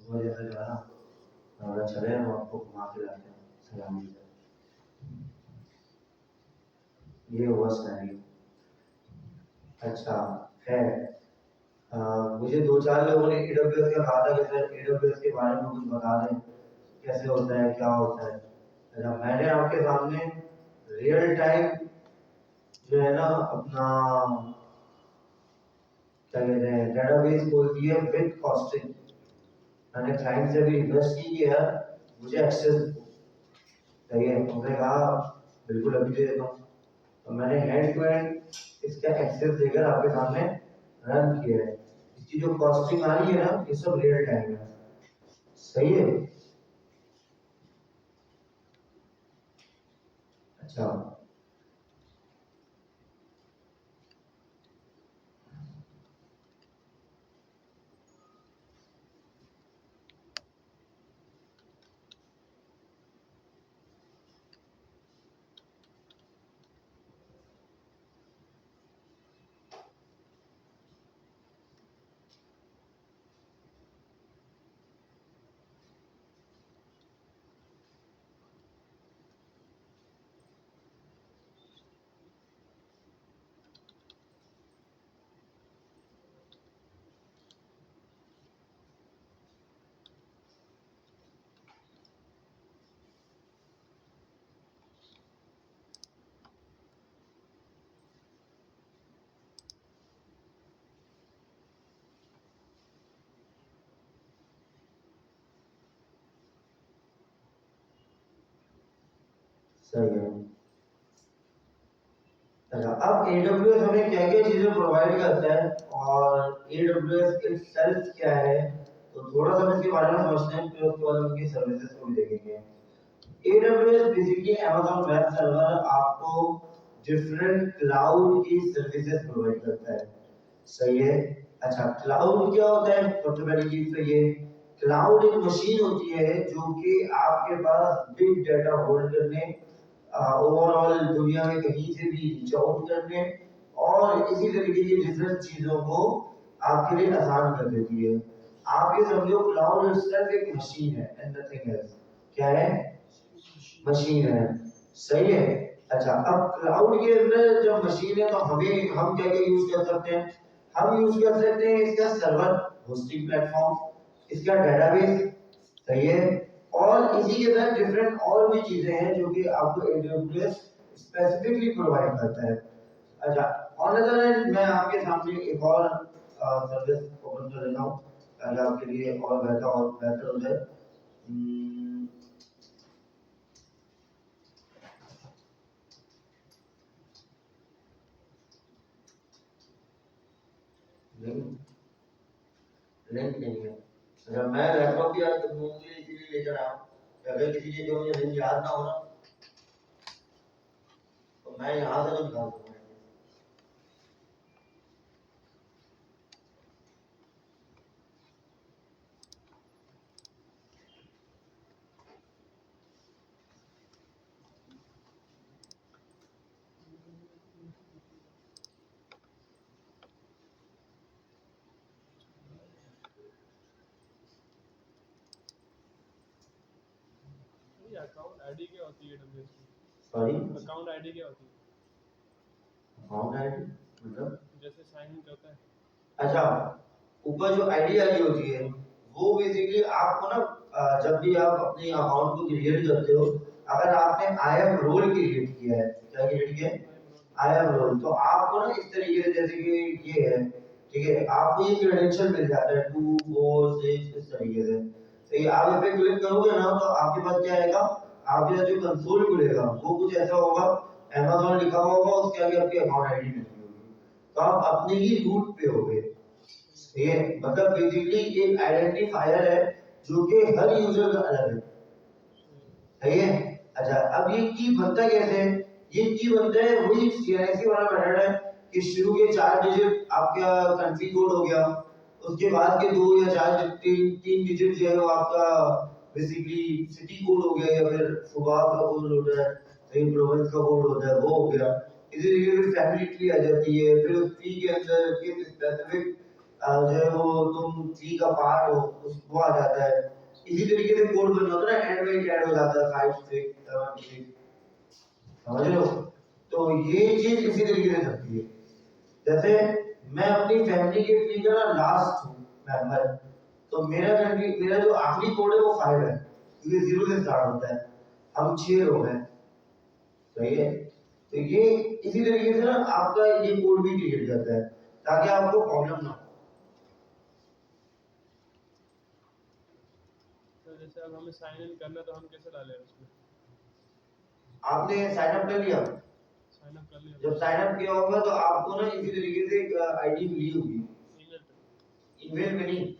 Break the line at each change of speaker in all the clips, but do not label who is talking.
वजह से जो है ना अगर चले हम आपको घुमा के लाते हैं सलामी से। ये हुआ सिनेरियो। अच्छा है मुझे दो चार लोगों ने AWS का कहा था कि सर AWS के बारे में कुछ बता दें, कैसे होता है क्या होता है। अच्छा मैंने आपके सामने रियल टाइम जो है ना अपना क्या कहते हैं डेटाबेस खोल दिए विद कॉस्टिंग। मैंने क्लाइंट से भी रिक्वेस्ट की कि यार मुझे एक्सेस सही है, उन्होंने कहा बिल्कुल अभी दे देता हूँ। तो मैंने हैंड टू हैंड इसका एक्सेस देकर आपके सामने रन किया है। इसकी जो कॉस्टिंग आ रही है ना ये सब रियल टाइम है। सही है। अच्छा सही है। अच्छा अब AWS हमें क्या क्या चीजें प्रोवाइड करता है और AWS itself क्या है, तो थोड़ा सा हम इसके बारे में समझते हैं फिर उसके बाद उनकी सर्विसेज को भी देखेंगे। AWS basically Amazon web server आपको डिफरेंट क्लाउड की सर्विसेज प्रोवाइड करता है। सही है। अच्छा क्लाउड क्या होता है, सबसे पहली चीज तो ये क्लाउड एक मशीन होती है जो कि आपके पास बिग डाटा होल्ड करने, ओवरऑल दुनिया में कहीं से भी रीच आउट करने और इसी तरीके की डिफरेंट चीजों को आपके लिए आसान कर देती है। आप ये समझो क्लाउड सिर्फ एक मशीन है एंड नथिंग एल्स। क्या है? मशीन है। सही है। अच्छा अब क्लाउड के अंदर जब मशीन है तो हम क्या क्या यूज कर सकते हैं, हम यूज कर सकते हैं इसका सर्वर होस्टिंग प्लेटफॉर्म, इसका डेटाबेस। सही है। और इसी के साथ डिफरेंट और भी चीजें हैं जो कि आपको AWS स्पेसिफिकली प्रोवाइड करता है। अच्छा ऑन अदर हैंड मैं आपके सामने एक और सर्विस ओपन कर देता हूँ ताकि आपके लिए और बेहतर हो जाए। लिंक नहीं है। अच्छा मैं लैपटॉप भी आज घूमूंगी इसीलिए लेकर आया हूँ। अगर किसी चीज को मुझे लिंक याद ना हो ना तो मैं यहाँ से तो निकाल दूंगा।
ये अकाउंट आईडी क्या होती है AWS की?
सॉरी
अकाउंट आईडी क्या होती है?
अकाउंट आईडी मतलब
जैसे साइन इन करता है।
अच्छा ऊपर जो आईडी आई होती है वो बेसिकली आपको ना जब भी आप अपने अकाउंट को क्रिएट करते हो, अगर आपने आई एम रोल क्रिएट किया है, क्या क्रिएट किया है? आई एम रोल, तो आपको ना इस तरीके से जैसे कि ये है ठीक है, आपको ये क्रेडेंशियल मिल जाता है 2 4 6 इस तरीके से। सही है। आप इस पे क्लिक करोगे ना तो आपके पास क्या आएगा, आपके पास जो कंसोल खुलेगा वो कुछ ऐसा होगा, Amazon लिखा हुआ होगा, उसके आगे आपकी अकाउंट आईडी लिखी होगी, तो आप अपने ही रूट पे होगे। ये मतलब बेसिकली एक आइडेंटिफायर है जो कि हर यूजर का अलग है। सही है। अच्छा अब ये की बनता कैसे है, ये की बनता है वही CNC वाला मेथड है कि शुरू के 4 डिजिट आपका कंट्री कोड हो गया, उसके बाद के 2 या 4 तीन डिजिट जो है वो आपका बेसिकली सिटी कोड हो गया या फिर सुबह का कोड होता है, कहीं प्रोविंस का कोड होता है वो हो गया। इसी तरीके से फैमिली ट्री आ जाती है, फिर उस ट्री के अंदर किस स्पेसिफिक जो है वो तुम ट्री का पार्ट हो वो आ जाता है। इसी तरीके से कोड बनना होता है ना, एंड में ऐड हो जाता है 5 6 7 6, समझ रहे हो? तो ये चीज इसी तरीके से चलती है। जैसे मैं अपनी फैमिली के ट्री का लास्ट मेंबर, तो मेरा जो आखिरी कोड है वो 5 है, क्योंकि 0 से स्टार्ट होता है। हम 6 लोग हैं, सही है? तो ये इसी तरीके से ना आपका ये कोड भी क्रिएट करता है ताकि आपको प्रॉब्लम ना हो।
तो जैसे अब हमें साइन इन करना है तो हम कैसे डालें उसमें?
आपने साइन अप कर लिया?
साइन अप कर लिया
जब साइन अप किया होगा तो आपको ना इसी तरीके से एक आईडी मिली होगी।
ईमेल पे।
ईमेल में नहीं,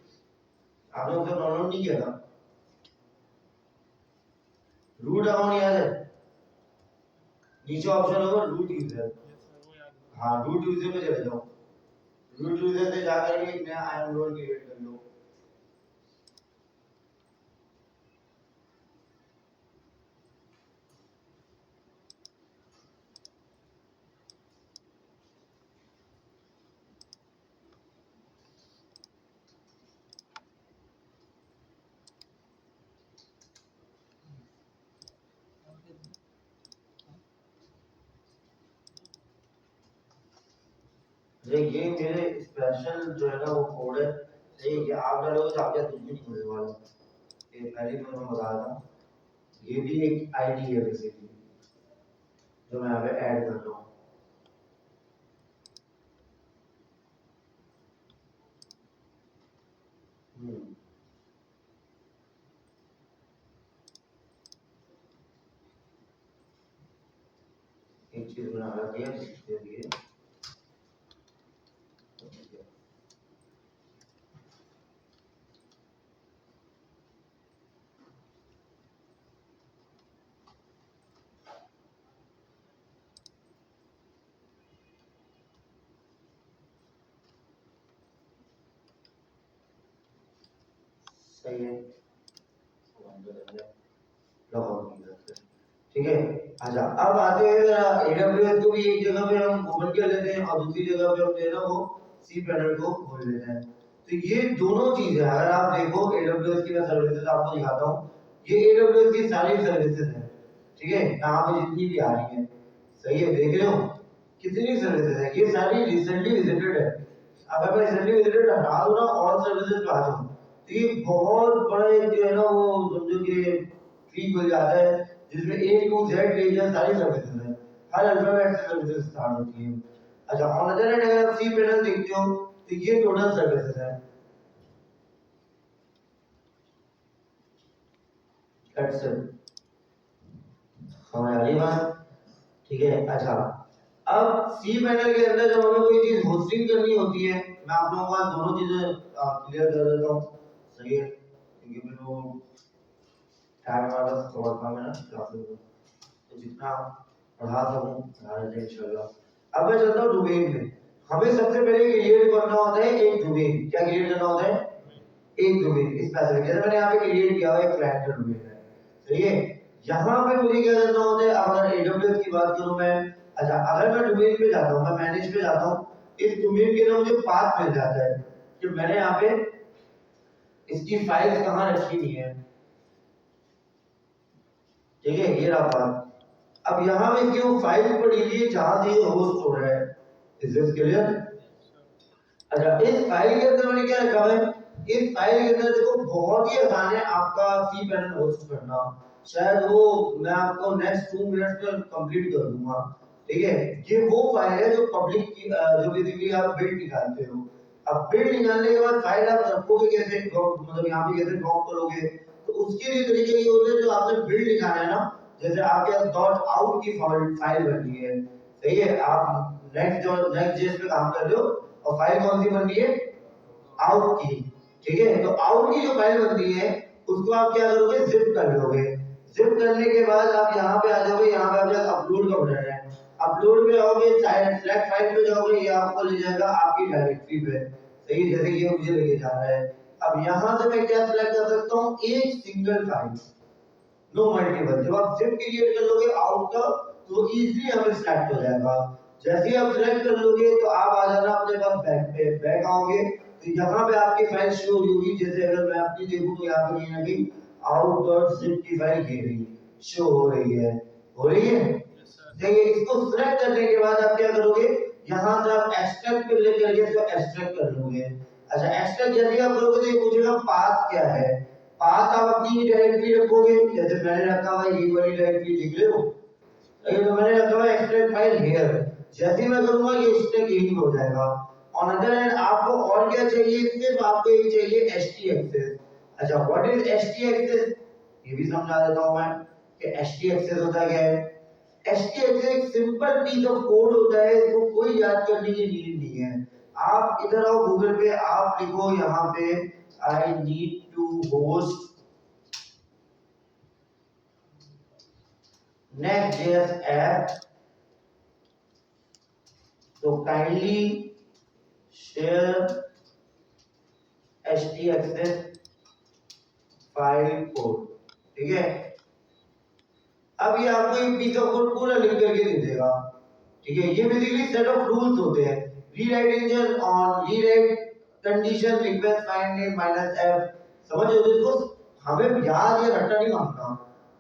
आपने उसे डाउनलोड नहीं किया ना? रूट अकाउंट याद है? नीचे ऑप्शन होगा रूट यूजर।
यस सर, वो याद है।
हाँ, रूट यूजर में चले जाओ। रूट यूजर से जाकर के एक नया आई एम रोल क्रिएट कर लो। ये मेरे स्पेशल जो है ना वो कोड है, सही है कि आप डालोगे तो आपके कुछ भी नहीं होने वाला। ये पहले तो मैं बता रहा हूँ, ये भी एक आईडी है बेसिकली जो मैं यहाँ पे ऐड कर रहा हूँ। एक चीज बना रखी है इसके लिए। सही है, ठीक है। अच्छा, अब आते हैं AWS को भी एक जगह पे हम ओपन कर लेते हैं और दूसरी जगह पे हम जो है ना वो cPanel को खोल लेते हैं। तो ये दोनों चीजें अगर आप देखो AWS की मैं सर्विसेज आपको दिखाता हूँ, ये AWS की सारी सर्विसेज हैं, ठीक है? यहाँ पे जितनी भी आ रही हैं, सही है, देख रहे हो कितनी सर्विसेज है, ये सारी रिसेंटली विजिटेड है। अगर मैं रिसेंटली विजिटेड हटा दूं ना और सर्विसेज पे आ जाऊं तो ये बहुत बड़ा एक जो है ना वो समझो कि ट्री खुल जाता है जिसमें A to Z लेकर सारी सर्विसेज हैं, हर अल्फाबेट से सर्विसेज स्टार्ट होती है। अच्छा, ऑन अदर हैंड अगर आप cPanel देखते हो तो ये टोटल सर्विसेज है। दैट्स इट, समझ आ रही बात? ठीक है। अच्छा, अब cPanel के अंदर जब हमें कोई चीज होस्टिंग करनी होती है, मैं आप लोगों को दोनों चीजें क्लियर कर देता हूँ, सही है? क्योंकि मेरे को टाइम वाला थोड़ा कम है ना क्लासेस में, तो जितना पढ़ा सकूं पढ़ा देते हैं इंशाल्लाह। अब मैं चलता हूँ डोमेन में। हमें सबसे पहले क्रिएट करना होता है एक डोमेन। क्या क्रिएट करना होता है? एक डोमेन स्पेसिफिक, जैसे मैंने यहाँ पे क्रिएट किया हुआ है एक क्लाइंट का डोमेन है, सही है? यहाँ पे मुझे क्या करना होता है, अगर AWS की बात करूं मैं, अच्छा अगर मैं डोमेन पे जाता हूँ, मैं मैनेज पे जाता हूँ, इस डोमेन के ना मुझे पाथ मिल जाता है कि मैंने यहाँ पे इसकी फाइल्स कहाँ रखी हुई है, ठीक है? ये रहा पाथ। अब यहाँ पे इसकी वो फाइल पड़ी हुई है जहाँ से ये होस्ट हो रहा है। Is this clear? अच्छा, इस फाइल के अंदर मैंने क्या रखा है, इस फाइल के अंदर देखो बहुत ही आसान है आपका cPanel होस्ट करना, शायद वो मैं आपको नेक्स्ट 2 मिनट्स में कंप्लीट कर दूंगा, ठीक है? ये वो फाइल है जो पब्लिक की जो बेसिकली आप बिल्ड निकालते हो। अब बिल्ड निकालने के बाद फाइल आप रखोगे कैसे, मतलब यहाँ पे कैसे ड्रॉप करोगे, तो उसके लिए तरीके ये होते हैं जो आपने बिल्ड निकाला है ना, जैसे आपके पास डॉट आउट की फाइल बननी है, सही है? आप नेक्स्ट जेएस पे काम कर रहे हो और फाइल कौन सी बननी है? आउट की, ठीक है? तो आउट की जो फाइल बनती है उसको आप क्या करोगे, जिप कर लोगे। जिप करने के बाद आप यहाँ पे आ जाओगे, यहाँ पे आपके अपलोड का बटन है, अपलोड पे आओगे, सेलेक्ट फाइल पे जाओगे, ये आपको ले जाएगा आपकी डायरेक्टरी पे, सही है? जैसे ये मुझे लेके जा रहा है। अब यहाँ से मैं क्या सिलेक्ट कर सकता हूँ, एक सिंगल फाइल, नो मल्टीपल। जब आप जिप क्रिएट कर लोगे आउट का तो इजीली हमें सिलेक्ट हो जाएगा। जैसे ही आप सिलेक्ट कर लोगे तो आप आ जाना अपने पास बैक पे, बैक आओगे तो यहाँ पे आपकी फाइल शो होगी। जैसे अगर मैं अपनी देखूं तो यहाँ पे कहीं ना कहीं out.zip की फाइल ये रही शो हो रही है।
Yes sir.
देखिए इसको सिलेक्ट करने के बाद आप क्या करोगे, यहाँ से आप एक्सट्रैक्ट पे क्लिक करके इसको एक्सट्रैक्ट कर लोगे। अच्छा एक्सट्रैक्ट जैसे आप करोगे तो ये पूछेगा पाथ क्या है। पाथ आप अपनी डायरेक्टरी रखोगे, जैसे मैंने रखा हुआ ये वाली डायरेक्टरी लिख रहे हो, ये तो मैंने रखा हुआ एक्सट्रैक्ट फाइल हियर। जैसे ही मैं करूंगा ये एक्सट्रैक्ट यही हो जाएगा। ऑन अदर हैंड आपको और क्या चाहिए, सिर्फ आपको एक चाहिए htAccess। अच्छा व्हाट इज htAccess, ये भी समझा देता हूं मैं कि htAccess होता क्या है। htAccess एक सिंपल पीस ऑफ कोड होता है, इसको कोई याद करने की नीड नहीं है। आप इधर आओ गूगल पे, आप लिखो यहाँ पे I need to host Next.js app, तो kindly share htAccess file code. ठीक है, अब ये आपको एक पीस ऑफ कोड पूरा लिख करके दे देगा। ठीक है, ये बेसिकली सेट ऑफ रूल्स होते हैं। Rewrite engine on rewrite condition request find name -f। समझ रहे हो इसको, हमें याद या रट्टा नहीं मारना।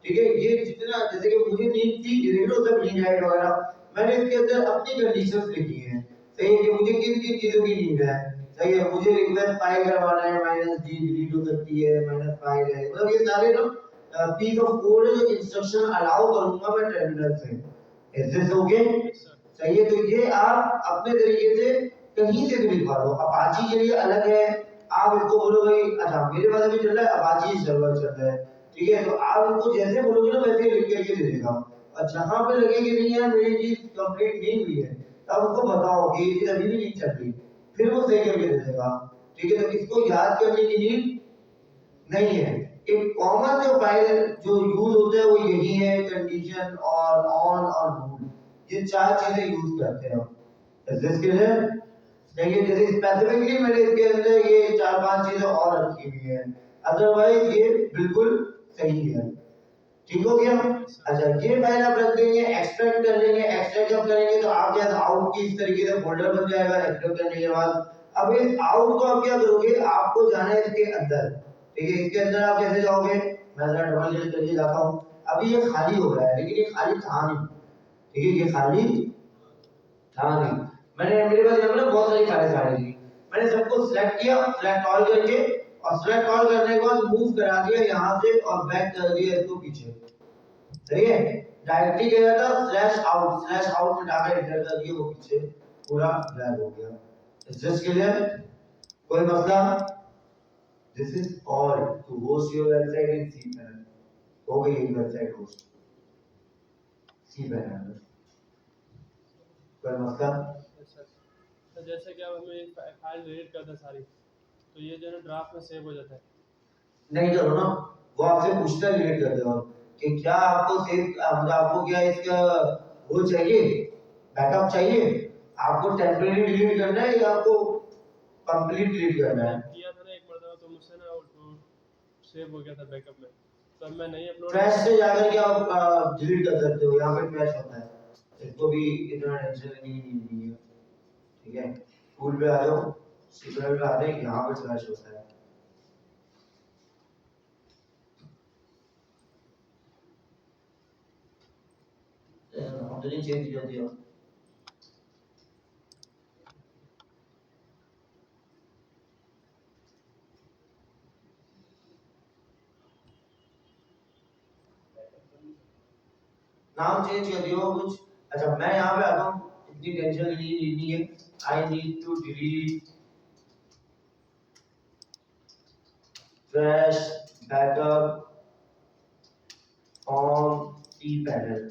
ठीक है, ये जितना जैसे कि मुझे नीड थी जीरो सब रीराइट वगैरह, मैंने इसके अंदर अपनी कंडीशंस लिखी हैं। सही है कि मुझे किन किन चीजों की नीड है। सही है, मुझे रिक्वेस्ट फाइल करवाना है -d डिलीट हो सकती है, -फाइल है, मतलब ये सारे ना पीस ऑफ कोड जो इंस्ट्रक्शन अलाउ करूंगा मैं टर्मिनल से। Is this okay? सही है, तो ये आप अपने तरीके से कहीं से भी लिखवा लो। अपाची के लिए अलग है, आप इसको बोलो भाई अच्छा मेरे पास अभी चल रहा है अपाची सर्वर चल रहा है। ठीक है, तो आप इसको जैसे बोलोगे ना वैसे लिख करके दे देगा। और जहां पे लगे कि नहीं यार मेरी चीज कंप्लीट नहीं हुई है, तब उसको बताओ कि ये चीज अभी भी नहीं चल रही, फिर वो सही करके दे देगा। ठीक है, तो इसको याद करने की नीड नहीं है। एक कॉमन जो फाइल जो यूज होता है वो यही है, कंडीशन और ऑन और रूल, ये चार चीजें यूज करते हैं हम। Is this clear? देखिए जैसे स्पेसिफिकली मैंने इसके अंदर ये चार पांच चीजें और रखी हुई है, अदरवाइज ये बिल्कुल सही है। ठीक हो गया? अच्छा ये फाइल आप रख देंगे, एक्सट्रैक्ट कर लेंगे। एक्सट्रैक्ट जब करेंगे तो आप जैसे आउट की इस तरीके से फोल्डर बन जाएगा एक्सट्रैक्ट करने के बाद। अब इस आउट को आप क्या करोगे, आपको जाना है इसके अंदर। ठीक है, इसके अंदर आप कैसे जाओगे, मैं जरा डबल क्लिक करके जाता हूं। अभी ये खाली हो रहा है लेकिन ये खाली था नहीं। ठीक है, ये खाली था नहीं। मैंने मेरे पास यहाँ पे ना बहुत सारी फाइलें सारी थी, मैंने सबको सिलेक्ट किया, सिलेक्ट ऑल करके, और सिलेक्ट ऑल करने के बाद मूव करा दिया यहाँ से और बैक कर दिया इसको पीछे। सही है, डायरेक्टली क्या था स्लैश आउट में डाटा एंटर कर दिया, वो पीछे पूरा ब्लैक हो गया। Is this clear? कोई मसला? This is all to host your website in cPanel। हो गई एक वेबसाइट होस्ट cPanel। कोई मसला?
तो जैसे कि अब हमें फाइल डिलीट करते हैं सारी, तो ये जो है ड्राफ्ट में सेव हो जाता है।
नहीं करो ना, वो आपसे पूछता है डिलीट कर दो कि क्या आपको सेव मतलब आपको क्या इसका वो चाहिए, बैकअप चाहिए, आपको टेम्परेरी डिलीट करना है या आपको कंप्लीट डिलीट करना है।
किया था ना एक मरतबा, तो मुझसे ना वो सेव हो गया था बैकअप में, तो अब मैं नहीं अपलोड।
ट्रैश से जाकर के आप डिलीट कर सकते हो, यहाँ पे ट्रैश होता है, इसको भी इतना टेंशन नहीं है। ठीक है, टूल पे आ जाओ, सीक्रेट पे आ जाए, यहाँ पे ट्रैश होता है। हमने चेंज कर दिया। नाम चेंज कर दिया कुछ। अच्छा मैं यहाँ पे आता हूँ, इतनी टेंशन नहीं है। I need to delete trash backup from cPanel।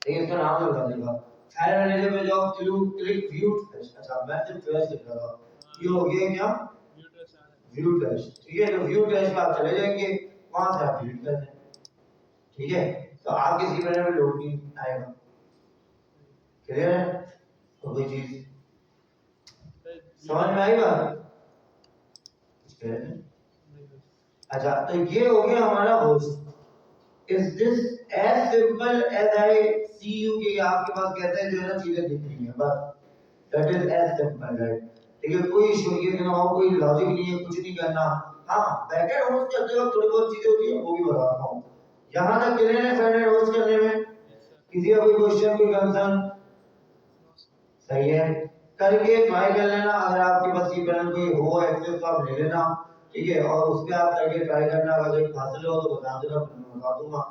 देखिए इसका नाम लगा देगा, फाइल मैनेजर में जाओ, क्लिक व्यू ट्रैश। अच्छा मैं सिर्फ ट्रैश लिख रहा हूँ, ये हो गया क्या, व्यू ट्रैश। ठीक है, तो व्यू ट्रैश पे आप चले जाएंगे, वहां से आप डिलीट कर दें। ठीक है, तो आपके cPanel में लोड नहीं आएगा। क्लियर है? तो कोई चीज समझ में आई बात? अच्छा तो ये हो गया हमारा host. Is this as simple as I see you के आपके पास कहते हैं जो है ना चीजें दिखनी है बस, that is as simple right. ठीक है, कोई इशू नहीं है, कोई लॉजिक नहीं है, कुछ नहीं करना। हाँ, बैकएंड होस्ट करते वक्त थोड़ी बहुत चीजें होती है वो भी बताता हूँ। यहाँ तक क्लियर है फ्रंट एंड होस्ट करने में? किसी का कोई क्वेश्चन, कोई कंसर्न? सही है, करके ट्राई कर लेना। अगर आपके पास cPanel कोई हो एक्सेस तो आप ले लेना, ठीक है, और उस पे आप करके ट्राई करना। अगर कोई हासिल हो तो बता देना, मैं बता दूंगा,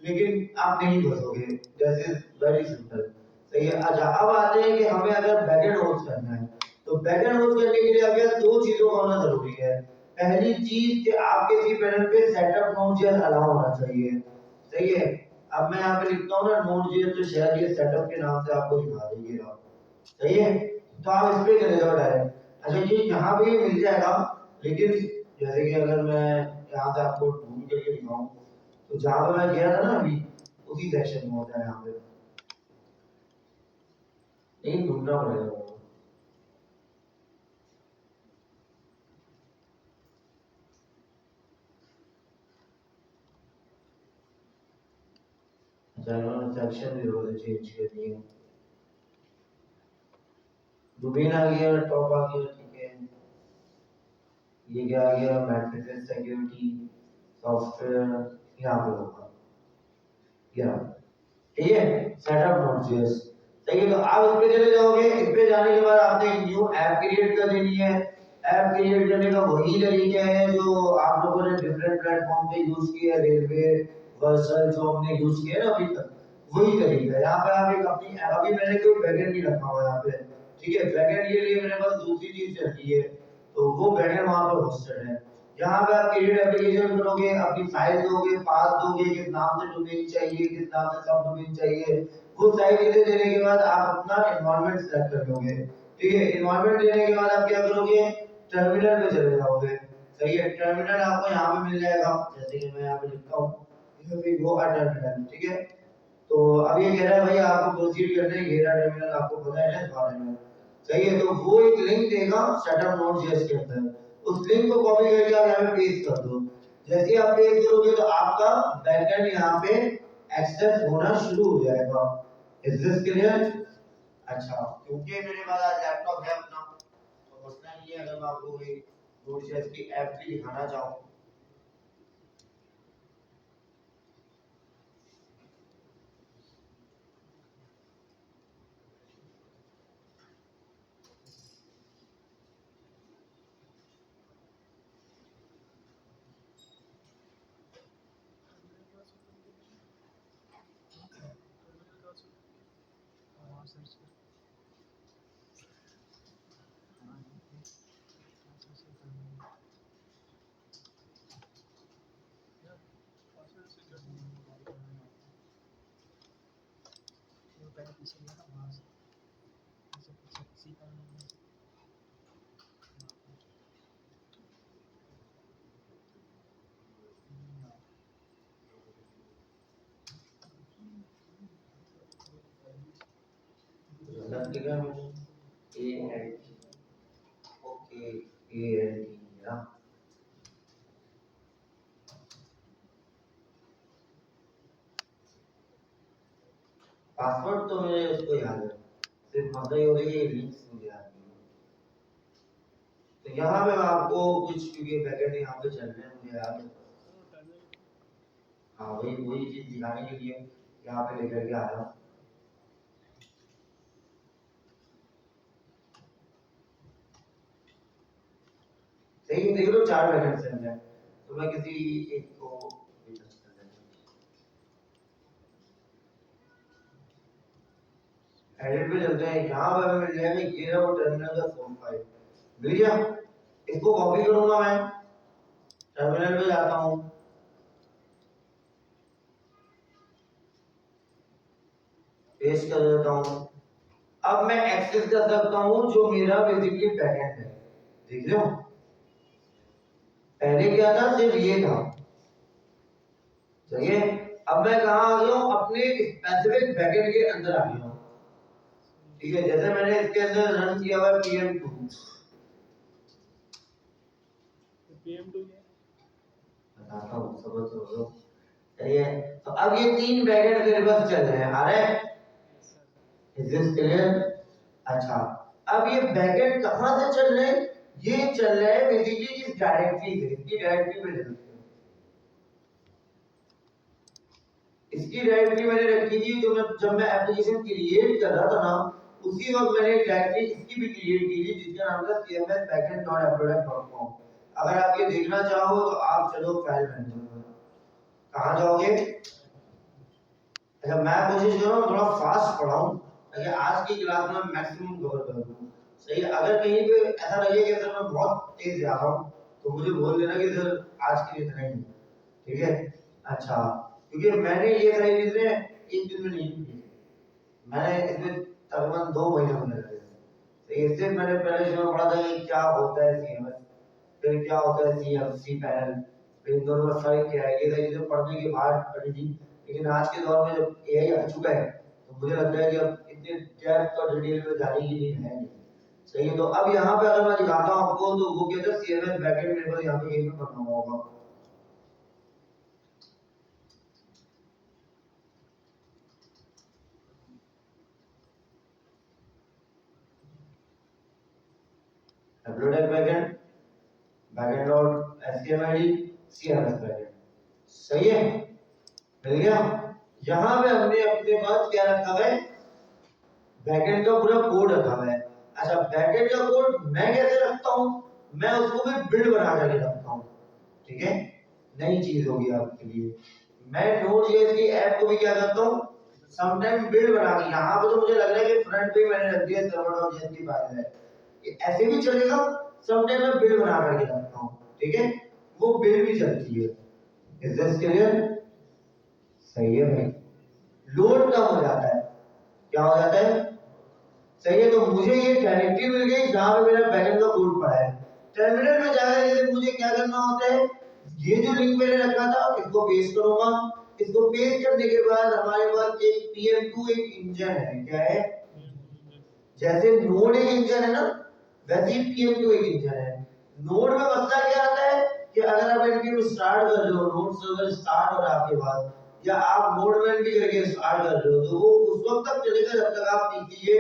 लेकिन आप नहीं फंसोगे। This is very simple. सही है। अच्छा, अब आते हैं कि हमें अगर बैकएंड होस्ट करना है तो बैकएंड होस्ट करने के लिए अगर दो चीजों का होना जरूरी है। पहली चीज कि आपके cPanel पे सेटअप नोड.js अलाउ होना चाहिए। सही है। अब मैं यहाँ पे लिखता हूँ ना नोड.js, तो शायद ये सेटअप के नाम से आपको दिखा देंगे। सही है, तो आप इस पे चले जाओ डायरेक्ट। अच्छा, ये यहाँ पे मिल जाएगा, लेकिन जैसे कि अगर मैं यहाँ से आपको ढूंढ करके दिखाऊं तो जहाँ पे मैं गया था ना अभी उसी सेक्शन में होता है यहाँ पे, नहीं ढूंढना पड़ेगा। अच्छा, इन्होंने सेक्शन भी रोज चेंज कर दिए। डोमेन आ गया, टॉप आ गया, ठीक है। ये क्या आ गया, मैट्रिसेस सिक्योरिटी सॉफ्टवेयर, यहाँ पे होगा या ठीक है, सेटअप नोड.js। सही है, तो आप इस पे चले जाओगे। इस पे जाने के बाद आपने एक न्यू ऐप क्रिएट कर देनी है। ऐप क्रिएट करने का वही तरीका है जो आप लोगों ने डिफरेंट प्लेटफॉर्म पे यूज किया, रेलवे वर्सल जो हमने यूज किया ना अभी तक, वही तरीका है। यहाँ पे आप एक अपनी अभी मैंने कोई बैकएंड नहीं रखा हुआ यहाँ पे, ठीक है। बैकएंड के लिए मैंने बस दूसरी चीज रखी है, तो वो बैकएंड वहां पर होस्टेड है। यहाँ पे आप क्रिएट एप्लीकेशन करोगे, अपनी फाइल दोगे, पास दोगे, किस नाम से डोमेन चाहिए, किस नाम से सब डोमेन चाहिए, वो सारी चीजें देने के बाद आप अपना एनवायरनमेंट सेलेक्ट कर लोगे। ठीक है, एनवायरनमेंट देने के बाद आप क्या करोगे, टर्मिनल पे चले जाओगे। सही है, टर्मिनल आपको यहाँ पे मिल जाएगा, जैसे कि मैं यहाँ पे लिखता हूँ गो टर्मिनल, ठीक है। तो अब ये कह रहा है भाई आपको प्रोसीड करना है, घेरा टर्मिनल आपको पता है ना इस बारे में। सही है, तो वो एक लिंक देगा सेटअप नोड.js के अंदर, उस लिंक को कॉपी करके आप यहाँ पे पेस्ट कर दो। जैसे ही आप पेस्ट करोगे तो आपका बैकएंड यहाँ पे एक्सेस होना शुरू हो जाएगा। Is this clear? अच्छा, क्योंकि मेरे पास आज लैपटॉप है अपना, तो मसला नहीं है। अगर मैं आपको कोई नोड.js की ऐप भी दिखाना चाहूँ, ओके, पासवर्ड तो मेरे उसको याद है, सिर्फ मसला ये हो रही है लिंक्स मुझे याद नहीं है। तो यहाँ पे आपको कुछ, क्योंकि बैकएंड यहाँ पे चल रहे हैं मुझे याद है। हाँ, वही वही चीज दिखाने के लिए यहाँ पे लेकर के आया हूँ। सही है, देख लो 4 बैकएंड चल रहे हैं, तो मैं किसी एक को भी टच कर लेता हूँ। एडिट पे चलते हैं, यहाँ पे हमें मिल जाएगा ये रहा वो टर्मिनल का सोर्स फाइल मिल गया। इसको कॉपी करूंगा मैं, टर्मिनल पे जाता हूँ, पेस्ट कर देता हूँ। अब मैं एक्सेस कर सकता हूँ जो मेरा बेसिकली बैकएंड है, देख रहे हो। पहले क्या था, सिर्फ ये था। सही है, अब मैं कहाँ आ गया हूँ, अपने स्पेसिफिक बैकएंड के अंदर आ गया हूँ। ठीक है, जैसे मैंने इसके अंदर रन किया हुआ PM2, बताता हूँ, समझ लो। सही है, तो अब ये 3 बैकएंड मेरे पास चल रहे हैं, आ रहे हैं। Is this clear? अच्छा, अब ये बैकएंड कहां से चल रहे हैं? ये चल रहा है बेसिकली इस डायरेक्टरी से, इसकी डायरेक्टरी में चलते हैं। इसकी डायरेक्टरी मैंने रखी थी तो जब मैं एप्लीकेशन क्रिएट कर रहा था ना, उसी वक्त मैंने डायरेक्टरी इसकी भी क्रिएट की थी जिसका नाम था cmsbackend.appdudex.com। अगर आप ये देखना चाहो तो आप चलो फाइल मैनेजर में, कहां जाओगे? अच्छा, मैं कोशिश कर रहा हूँ थोड़ा फास्ट पढ़ाऊं ताकि आज की क्लास में मैक्सिमम कवर कर दूं। सही है? अगर कहीं पे ऐसा लगे कि सर मैं बहुत तेज जा रहा हूँ तो मुझे बोल देना कि सर आज के लिए इतना ही, ठीक है? अच्छा, क्योंकि मैंने ये सारी चीजें एक दिन में नहीं की, मैंने इसमें तकरीबन 2 महीने में लगे। तो इससे मैंने पहले शुरू में पढ़ा था कि क्या होता है सीएमएस, फिर क्या होता है सीएमसी पैनल, फिर इन दोनों में फर्क क्या है, ये सारी चीजें पढ़ने के बाद पढ़ी थी। लेकिन आज के दौर में जब एआई आ चुका है तो मुझे लगता है कि अब इतने डेप्थ और डिटेल में जाने की नीड है नहीं। सही है? तो अब यहाँ पे अगर मैं दिखाता हूँ आपको तो वो क्या था, सीएमएस बैकएंड मेरे पास यहाँ पे यहीं पे पढ़ना होगा। एप्लोडेक backend, backend dot HTML, CMS backend. सही है? मिल गया? यहाँ पे हमने अपने पास क्या रखा हुआ है, बैकएंड का पूरा कोड रखा हुआ है। अच्छा, बैकएंड का कोड मैं कैसे रखता हूँ? मैं उसको भी बिल्ड बना करके रखता हूँ, ठीक है? नई चीज होगी आपके लिए। मैं नोड.जेएस की ऐप को भी क्या करता हूँ, समटाइम बिल्ड बना के, यहाँ पे तो मुझे लग रहा है कि फ्रंट पे मैंने रख दिया server.js की फाइल है, ये ऐसे भी चलेगा। समटाइम मैं बिल्ड बना करके रखता हूँ, ठीक है? वो बिल्ड भी चलती है। Is this clear? सही है भाई। लोड कम हो जाता है, क्या हो जाता है? सही है? तो मुझे ये डायरेक्टरी मिल गई जहां पे मेरा बैकएंड का कोड पड़ा है। टर्मिनल में जाकर जैसे मुझे क्या करना होता है, ये जो लिंक मैंने रखा था इसको पेस्ट करूंगा। इसको पेस्ट करने के बाद हमारे पास एक PM2 एक इंजन है, क्या है? जैसे नोड एक इंजन है ना, वैसे ही PM2 एक इंजन है। नोड में मसला क्या आता है कि अगर आप npm स्टार्ट कर रहे हो, नोड सर्वर स्टार्ट हो रहा है आपके पास, या आप नोड में npm करके स्टार्ट कर रहे हो, तो वो उस वक्त तक चलेगा जब तक आप पीसी के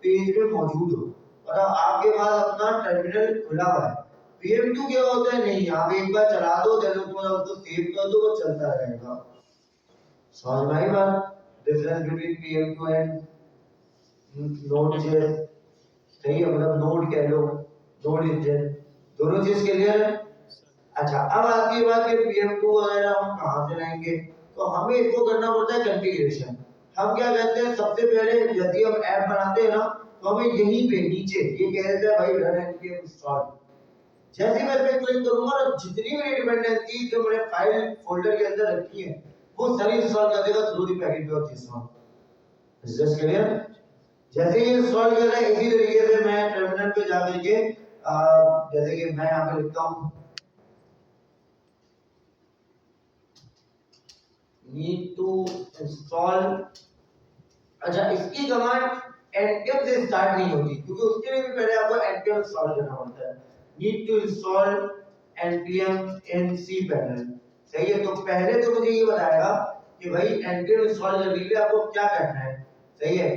पेज पे मौजूद हो और आपके पास अपना टर्मिनल खुला हुआ है। PM2 क्या होता है, नहीं, आप एक बार चला दो, देन उसको सेव कर दो, वो चलता रहेगा। समझ में आई बात? Difference between PM2 and node JS. सही है? मतलब नोड कह लो, नोड इंजन, दोनों चीज क्लियर है? अच्छा, अब आती है बात कि PM2 वगैरह हम कहां से लाएंगे? तो हमें इसको करना पड़ता है कॉन्फ़िगरेशन। हम क्या करते हैं, सबसे पहले यदि हम ऐप बनाते हैं ना, तो हमें यहीं पे नीचे ये कह देता है भाई रन npm इंस्टॉल। जैसे मैं इस पे क्लिक करूंगा ना, जितनी भी डिपेंडेंसी जो मैंने फाइल फोल्डर के अंदर रखी है वो सारी इंस्टॉल कर देगा through the packet of JSON। Is this clear? जैसे ही इंस्टॉल कर रहा है, इसी तरीके से मैं टर्मिनल पे जाकर के जैसे कि मैं यहाँ पे लिखता हूँ need to install। अच्छा, इसकी कमांड npm से स्टार्ट नहीं होती क्योंकि उसके लिए भी पहले आपको npm इंस्टॉल करना होता है। need to install npm in cpanel। सही है? तो पहले तो मुझे ये बताएगा कि भाई npm इंस्टॉल करने के लिए आपको क्या करना है। सही है?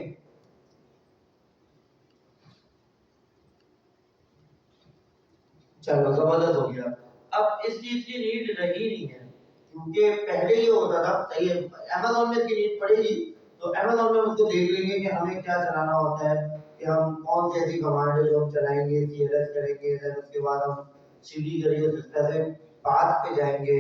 चलो, जबरदस्त हो गया। अब इस चीज की नीड रही नहीं है क्योंकि पहले ये होता था। सही है? Amazon में इसकी नीड पड़ेगी तो Amazon में उसको देख लेंगे कि हमें क्या चलाना होता है, कि हम कौन सी ऐसी कमांड है जो हम चलाएंगे, CLS करेंगे, फिर उसके बाद हम CD करेंगे, जैसे पाथ पे जाएंगे,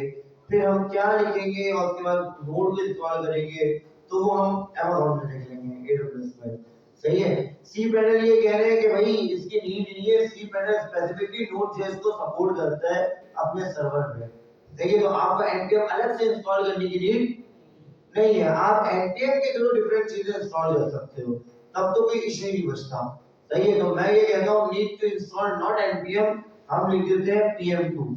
फिर हम क्या लिखेंगे और उसके बाद नोड को इंस्टॉल करेंगे, तो वो हम Amazon में देख लेंगे, AWS में। सही है? सी पैनल ये कह रहे हैं कि भाई इसकी नीड नहीं है, सी पैनल स्पेसिफिकली नोड.जेएस को सपोर्ट करता है अपने सर्वर में। देखिए, तो आपको npm अलग से इंस्टॉल करने की नीड नहीं है, आप npm के थ्रू डिफरेंट चीजें इंस्टॉल कर सकते हो, तब तो कोई इशू ही नहीं बचता। सही है? तो मैं ये कहता हूँ need to install not npm, हम लिख देते हैं PM2।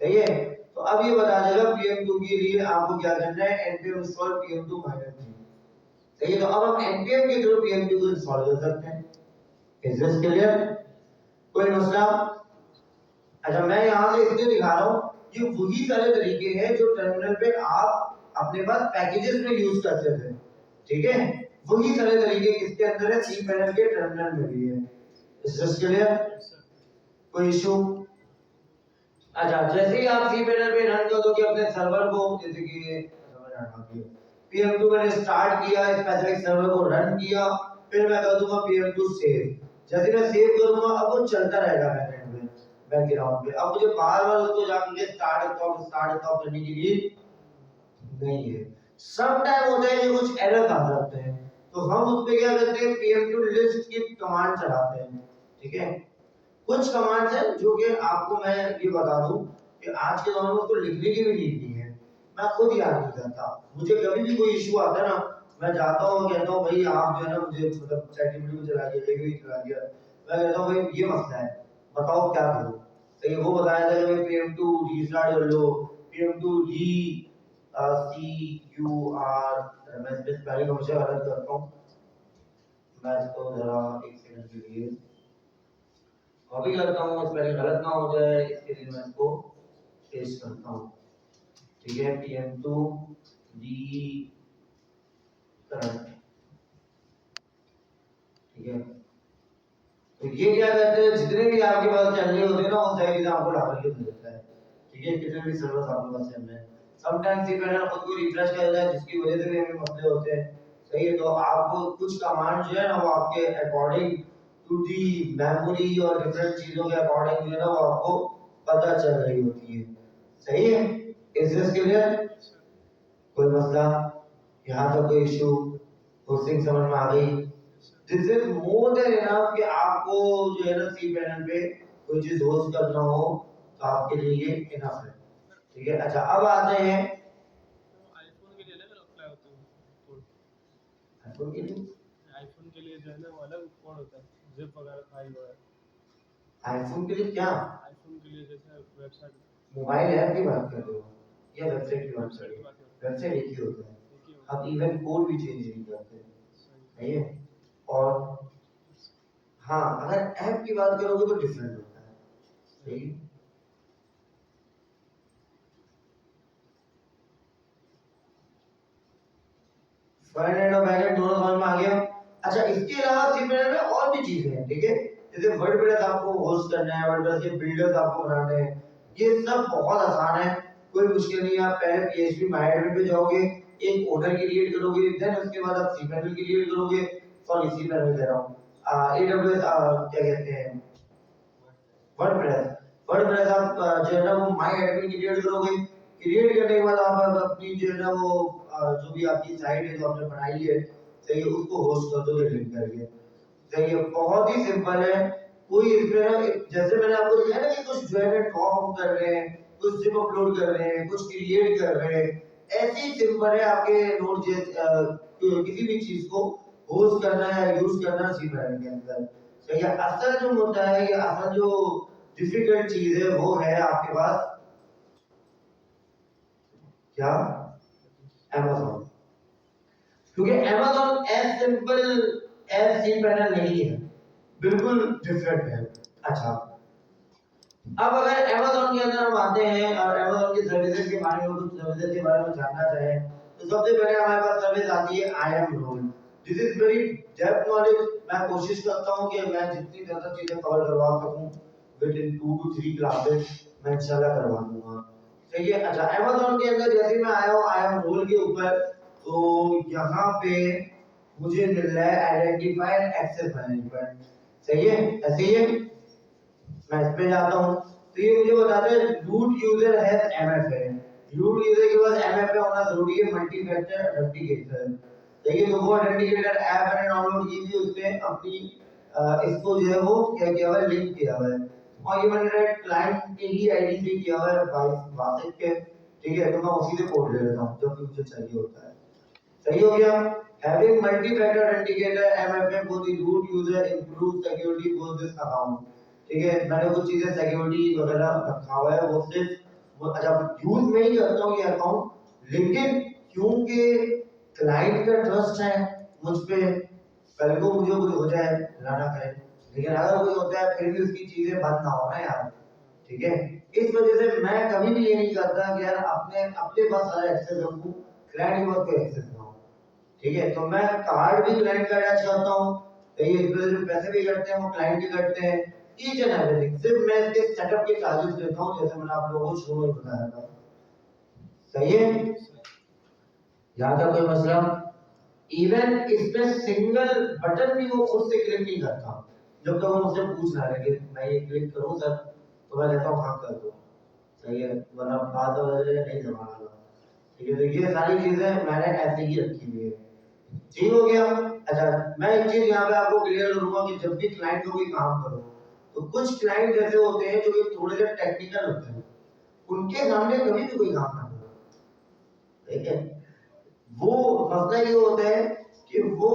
सही है? तो अब ये बता देगा PM2 के लिए आपको क्या करना है, npm इंस्टॉल PM2 -3। सही है? तो अब हम npm के थ्रू PM2 को इंस्टॉल कर सकते हैं। Is this clear? कोई मसला? अच्छा, मैं यहाँ से इसलिए दिखा रहा हूँ, ये वही सारे तरीके हैं जो टर्मिनल पे आप अपने पास पैकेजेस में यूज करते थे। ठीक है? वही सारे तरीके किसके अंदर है, सी पैनल के टर्मिनल में भी है। इस क्लियर, कोई इशू? अच्छा, जैसे ही आप सी पैनल पे रन कर दोगे अपने सर्वर को, जैसे कि PM2 मैंने स्टार्ट किया, स्पेसिफिक सर्वर को रन किया, फिर मैं कर दूंगा PM2 सेव। जैसे मैं सेव करूंगा अब वो चलता रहेगा बैकग्राउंड पे। अब मुझे बार-बार उसको जाके स्टार्ट स्टॉप करने की भी नहीं है। सम टाइम होता है ये कुछ एरर आ जाते हैं, तो हम उस पे क्या करते हैं, PM2 लिस्ट की कमांड चलाते हैं। ठीक है, कुछ कमांड्स हैं जो कि आपको मैं ये बता दूं कि आज के दौर में उसको लिखने की भी नीड नहीं है, मैं खुद याद नहीं करता। मुझे कभी भी कोई इशू आता है ना, मैं जाता हूँ कहता हूँ भाई आप जो है ना मुझे मतलब चैटजीपीटी को चला दिया, लेके चला दिया, मैं कहता हूँ भाई ये मसला है, बताओ क्या करूँ। तो ये वो बताया था कि भाई PM2 रीस्टार्ट कर लो, PM2 री CUR, मैं इस पहले हमेशा गलत करता हूँ, मैं इसको जरा एक सेकंड के लिए कॉपी करता हूँ, स्पेलिंग गलत ना हो जाए, इसके लिए मैं इसको पेस्ट करता हूँ। ठीक है, PM2 डी करंट। ठीक है, तो ये क्या करते हैं, जितने भी आपके पास चैनल होते हैं ना वो सारी चीजें आपको ला करके दे देता है। ठीक है, कितने भी सर्वर आपके पास चल रहे हैं, समटाइम्स ये पैनल खुद को रिफ्रेश कर देता है, जिसकी वजह से भी हमें मसले होते हैं। सही है, तो आपको कुछ कमांड जो है ना वो आपके अकॉर्डिंग टू दी मेमोरी और डिफरेंट चीजों के अकॉर्डिंग जो है ना वो आपको पता चल रही होती है। सही है, इज दिस क्लियर? कोई मसला यहाँ तक, कोई इशू? होस्टिंग समझ में आ गई? This is more than enough कि आपको जो है ना सी पैनल पे कोई चीज होस्ट करना हो तो आपके लिए ये इनफ है। ठीक है, अच्छा अब आते हैं
आईफोन के लिए अलग अप्लाई होता है कोड।
आईफोन के लिए,
आईफोन के लिए जो है ना वो अलग कोड होता है, जिप वगैरह फाइल वगैरह।
आईफोन के लिए क्या?
आईफोन के लिए जैसे वेबसाइट,
मोबाइल ऐप की बात कर रहे हो या वेबसाइट की बात कर
वेबसाइट
रहे
की
हो?
बात कर
वेबसाइट एक ही होता है,
रहे हैं।
अब इवन कोड भी चेंज नहीं करते। सही है, और हाँ अगर ऐप की बात करोगे तो डिफरेंट होता है। सही है, फ्रंट एंड और बैक एंड दोनों समझ में आ गया। अच्छा, इसके अलावा सी पैनल में और भी चीजें हैं। ठीक है, जैसे वर्डप्रेस आपको होस्ट करना है, वर्डप्रेस के बिल्डर्स आपको बनाने हैं, ये सब बहुत आसान है, कोई मुश्किल नहीं है। आप पहले PHP MyAdmin पे जाओगे, एक ओनर क्रिएट करोगे, देन उसके बाद आप सी पैनल क्रिएट करोगे, सॉरी सी पैनल कह रहा हूँ, AWS क्या कहते हैं, वर्डप्रेस। वर्डप्रेस आप जो है ना वो MyAdmin क्रिएट करोगे, क्रिएट करने के बाद आप अपनी जो है ना वो जो भी आपकी साइट है जो आपने बनाई है, सही है, उसको होस्ट कर दोगे लिंक करके। सही है, बहुत ही सिंपल है। कोई इसमें ना जैसे मैंने आपको दिखाया ना कि कुछ ड्रैग एंड ड्रॉप हम कर रहे हैं, कुछ जिप अपलोड कर रहे हैं, कुछ क्रिएट कर रहे हैं, ऐसे ही सिंपल है आपके नोड किसी भी चीज को होस्ट करना है, यूज करना सी पैनल के अंदर। सही है, असल जो मुद्दा है, ये असल जो डिफिकल्ट चीज है वो है आपके पास क्या, Amazon। क्योंकि Amazon as simple as cPanel नहीं है, बिल्कुल डिफरेंट है। अच्छा, अब अगर Amazon के अंदर हम आते हैं और Amazon की सर्विसेज के बारे में, कुछ सर्विसेज के बारे में जानना चाहें, तो सबसे पहले हमारे पास सर्विस आती है IAM role. This is very depth knowledge, मैं कोशिश करता हूं कि मैं जितनी ज्यादा चीजें कवर करवा सकूं विद इन 2 to 3 क्लासेस मैं इंशाल्लाह करवा दूंगा। ठीक है, अच्छा Amazon के अंदर जैसे मैं आया हूं IAM रोल के ऊपर, तो यहाँ पे मुझे मिल रहा है आइडेंटिफायर एक्सेस मैनेजमेंट। सही है, ऐसे ही है, मैं इस पे जाता हूँ तो ये मुझे बताता है root user has MFA। Root user के पास MFA होना जरूरी है, मल्टी फैक्टर ऑथेंटिकेटर। देखिए तो वो ऑथेंटिकेटर ऐप मैंने डाउनलोड की थी, उसमें अपनी इसको जो है वो क्या किया हुआ है, लिंक किया हुआ है, और ये मैंने क्लाइंट की ही आईडी से किया हुआ है वासिफ के। ठीक है, तो मैं उसी से कोड ले लेता हूँ जब भी मुझे चाहिए होता है। सही हो गया, having multi-factor authenticator MFA for the root user improves security for this account। ठीक है, मैंने कुछ चीजें सिक्योरिटी वगैरह रखा हुआ है, वो सिर्फ अच्छा यूज में ही करता हूँ ये अकाउंट, लेकिन क्योंकि क्लाइंट का ट्रस्ट है मुझ पे, कल को मुझे कुछ हो जाए लाना करे, लेकिन अगर कोई होता है फिर भी उसकी चीजें बंद ना हो ना यार। ठीक है, इस वजह से मैं कभी भी ये नहीं करता कि यार अपने अपने पास सारा एक्सेस रखूं, क्लाइंट के पास कोई एक्सेस ना हो। ठीक है, तो मैं कार्ड भी क्लाइंट का अटैच करता हूँ, तो ये जो पैसे भी कटते हैं वो क्लाइंट के कटते हैं, ईच एंड एवरीथिंग। सिर्फ मैं इसके सेटअप के चार्जेस लेता हूँ, जैसे मैंने आप लोगों को शुरू में बताया था। सही है, यहाँ का कोई मसला? इवन इसमें सिंगल बटन भी वो खुद से क्लिक नहीं करता जब तक वो मुझसे पूछ ना लगे मैं ये क्लिक करूँ सर, तो मैं कहता हूँ हाँ कर दो। सही है, वरना बाद में नहीं जमाना। ठीक है, तो ये सारी चीजें मैंने ऐसे ही रखी हुई है। ठीक हो गया? अच्छा, मैं एक चीज यहाँ पे आपको क्लियर करूंगा कि जब भी क्लाइंट को कोई काम करो, तो कुछ क्लाइंट ऐसे होते हैं जो कि थोड़े से टेक्निकल होते हैं, उनके सामने कभी भी कोई काम ना करो। ठीक है, वो मसला ये होता है कि वो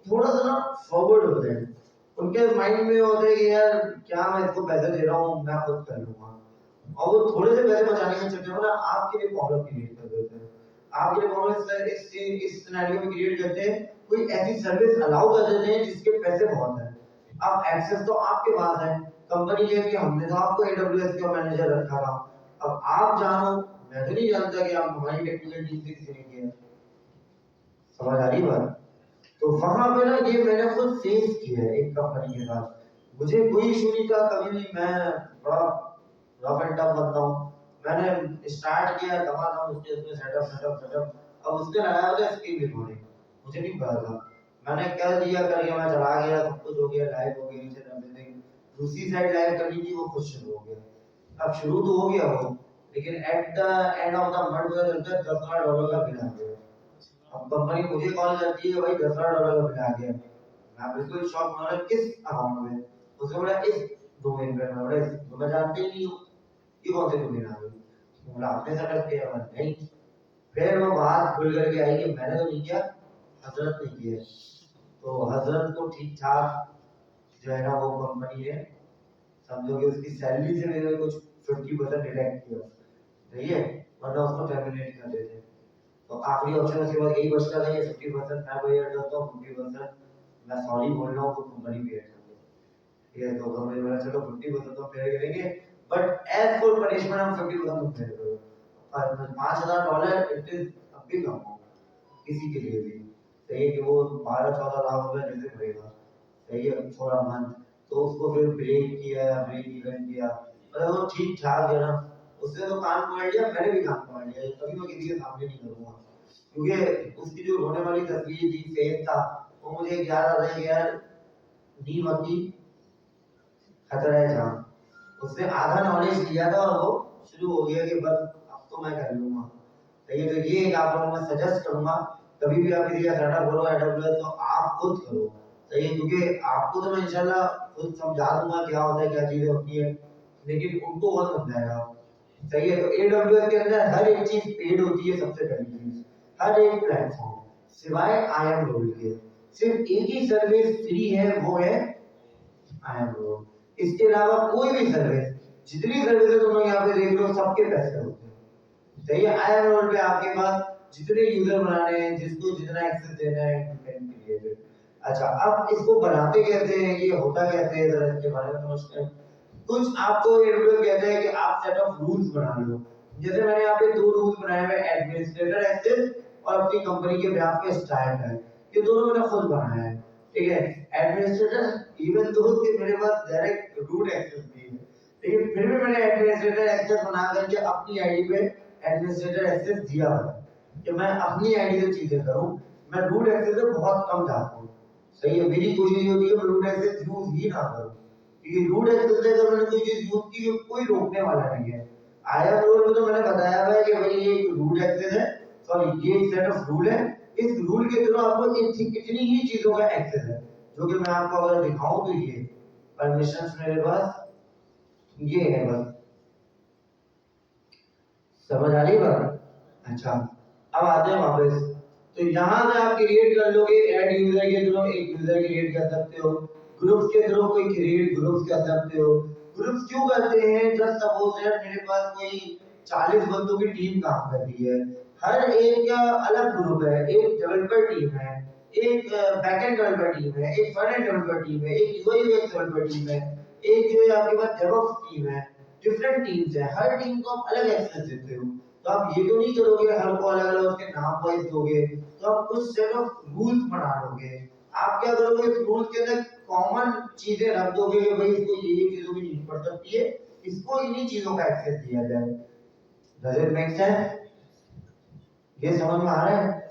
थोड़ा सा ना फॉरवर्ड होते हैं, उनके माइंड में होता है कि यार क्या मैं इसको पैसे दे रहा हूँ, मैं खुद कर लूंगा, और वो थोड़े से पैसे बचाने के चक्कर में ना आपके लिए प्रॉब्लम क्रिएट कर देते हैं। आपके लिए प्रॉब्लम इस सिनेरियो में क्रिएट करते हैं, कोई ऐसी सर्विस अलाउ कर देते हैं जिसके पैसे बहुत हैं। अब एक्सेस तो आपके पास है, कंपनी कहती है हमने तो आपको AWS का मैनेजर रखा था, अब आप जानो, मैं तो नहीं जानता कि आप हमारी टेक्निकल टीम से किसी ने किया। समझ आ रही बात? तो वहां पे ना ये मैंने खुद फेस किया है एक कंपनी के साथ, मुझे कोई इशू नहीं था कभी भी, मैं बड़ा रफ एंड टफ बंदा हूँ। मैंने स्टार्ट किया दमादम उसके उसमें सेटअप, अब उसने लगाया था स्क्रीन रिकॉर्डिंग, मुझे नहीं पता था, मैंने कर दिया करके मैं चला गया, सब कुछ हो गया, लाइव हो गई नीचे एवरीथिंग, दूसरी साइड लाइव करनी थी, वो खुद शुरू हो गया। अब शुरू तो हो गया वो, लेकिन at the end of the month मुझे लगता है $10,000 का बिल आ गया। अब कंपनी मुझे कॉल करती है भाई $10,000 का बिल आ गया, मैं बिल्कुल शॉक हुआ, किस अकाउंट में? उसने बोला इस डोमेन पे, मैं बोला तो मैं जानते ही नहीं हूँ ये कौन से डोमेन आ गई, बोला आपने सेटअप किया? मैं नहीं। फिर वो बात खुल करके आई कि मैंने तो नहीं किया, हजरत ने किया। तो हजरत को ठीक ठाक जो है ना वो कंपनी ने समझो कि उसकी सैलरी से मेरे कुछ 50% डिडक्ट किया, सही है, वरना उसको टर्मिनेट कर देते। तो आखिरी ऑप्शन उसके बाद यही बचता था कि 50% मैं पे करता हूँ, 50% मैं सॉरी बोल रहा हूँ तो कंपनी पे करती है। ठीक है, तो कंपनी बोला चलो 50% तो पे करेंगे, बट एज फॉर पनिशमेंट हम 50% पे करो। $5,000 it is a big amount किसी के लिए भी। सही है कि वो 12-14 लाख रुपए जैसे भरेगा, सही है, फॉर अ मंथ, तो उसको फिर ब्रेक इवन किया, मतलब वो ठीक ठाक है ना, उसने तो कान पकड़ लिया, मैंने भी कान पकड़ लिया, कभी मैं किसी के सामने नहीं करूंगा, क्योंकि उसकी जो रोने वाली तस्वीर थी, फेस था, वो मुझे याद आता है कि यार नी मक्की खतरा है जहां, उसने आधा नॉलेज लिया था और वो शुरू हो गया कि बस अब तो मैं कर लूंगा। तो ये एक आप लोगों को मैं सजेस्ट करूंगा, कभी भी आप किसी का सेटअप करो AWS तो आप खुद करो, सही है, क्योंकि आपको तो मैं इंशाल्लाह खुद समझा दूंगा क्या होता है, क्या चीजें होती है, लेकिन उनको कौन समझाएगा? सही है, तो AWS के अंदर हर एक चीज पेड होती है, सबसे पहली चीज, हर एक प्लेटफॉर्म सिवाय IAM रोल के सिर्फ एक ही सर्विस फ्री है, वो है IAM रोल। इसके अलावा कोई भी सर्विस, जितनी सर्विसेज तुम लोग यहाँ पे देख रहे हो, सबके पैसे होते हैं। सही है, IAM रोल पे आपके पास जितने यूजर बनाने हैं, जिसको जितना एक्सेस देना है, डिपेंड क्रिएटेड। अच्छा, अब इसको बनाते कैसे हैं, ये होता कैसे है, जरा इसके बारे में समझते हैं। कुछ आपको AWS कहता है कि आप सेट ऑफ रूल्स बना लो, जैसे मैंने यहाँ पे 2 रूल्स बनाए हुए, एडमिनिस्ट्रेटर एक्सेस और अपनी कंपनी के बेhalf पे स्टाइल है, ये दोनों मैंने खुद बनाया है। ठीक है, एडमिनिस्ट्रेटर इवन दो कि मेरे पास डायरेक्ट रूट एक्सेस भी है, लेकिन फिर भी मैंने एडमिनिस्ट्रेटर एक्सेस बना करके अपनी आईडी पे एडमिनिस्ट्रेटर एक्सेस दिया हुआ है कि मैं अपनी आईडी से चीजें करूं, मैं रूट एक्सेस से बहुत कम जाता हूं। सही है, मेरी कोशिश होती है मैं रूट एक्सेस यूज ही ना करूं, क्योंकि रूट एक्सेस से अगर मैंने कोई चीज यूज की कोई रोकने वाला नहीं है। आया रोल में तो मैंने बताया हुआ है कि भाई ये एक रूट एक्सेस है, सॉरी ये एक सेट ऑफ रूल है, इस रूल के थ्रू आपको इतनी ही चीजों का एक्सेस है, जो कि मैं आपको अगर दिखाऊं तो ये परमिशंस मेरे पास ये है, बस समझ आ रही बात? अच्छा, अब आते हैं वापस, तो यहाँ से आप क्रिएट कर लोगे, ऐड यूजर के थ्रू एक यूजर क्रिएट कर सकते हो, ग्रुप्स के थ्रू कोई क्रिएट ग्रुप्स कर सकते हो। ग्रुप्स क्यों करते हैं? जस्ट सपोज दैट मेरे पास कोई 40 बंदों की टीम काम कर रही है, हर एक का अलग ग्रुप है, एक डेवलपर टीम है, एक बैकएंड डेवलपर टीम है, एक फ्रंट एंड डेवलपर टीम है, एक यूआई यूएक्स डेवलपर टीम है, एक जो है आपके पास डेवऑप्स टीम है, डिफरेंट टीम्स है, हर टीम को आप अलग एक्सेस देते हो, तो आप ये तो नहीं करोगे हर को अलग अलग उसके नाम वाइज दोगे, तो आप कुछ सेट ऑफ रूल्स बना लोगे। आप क्या करोगे, इस रूल्स के अंदर कॉमन चीजें रख दोगे कि भाई इसको ये चीजों की नीड पड़ सकती है, इसको इन्हीं चीजों का एक्सेस दिया जाए। Does it make sense? ये समझ में आ रहा है?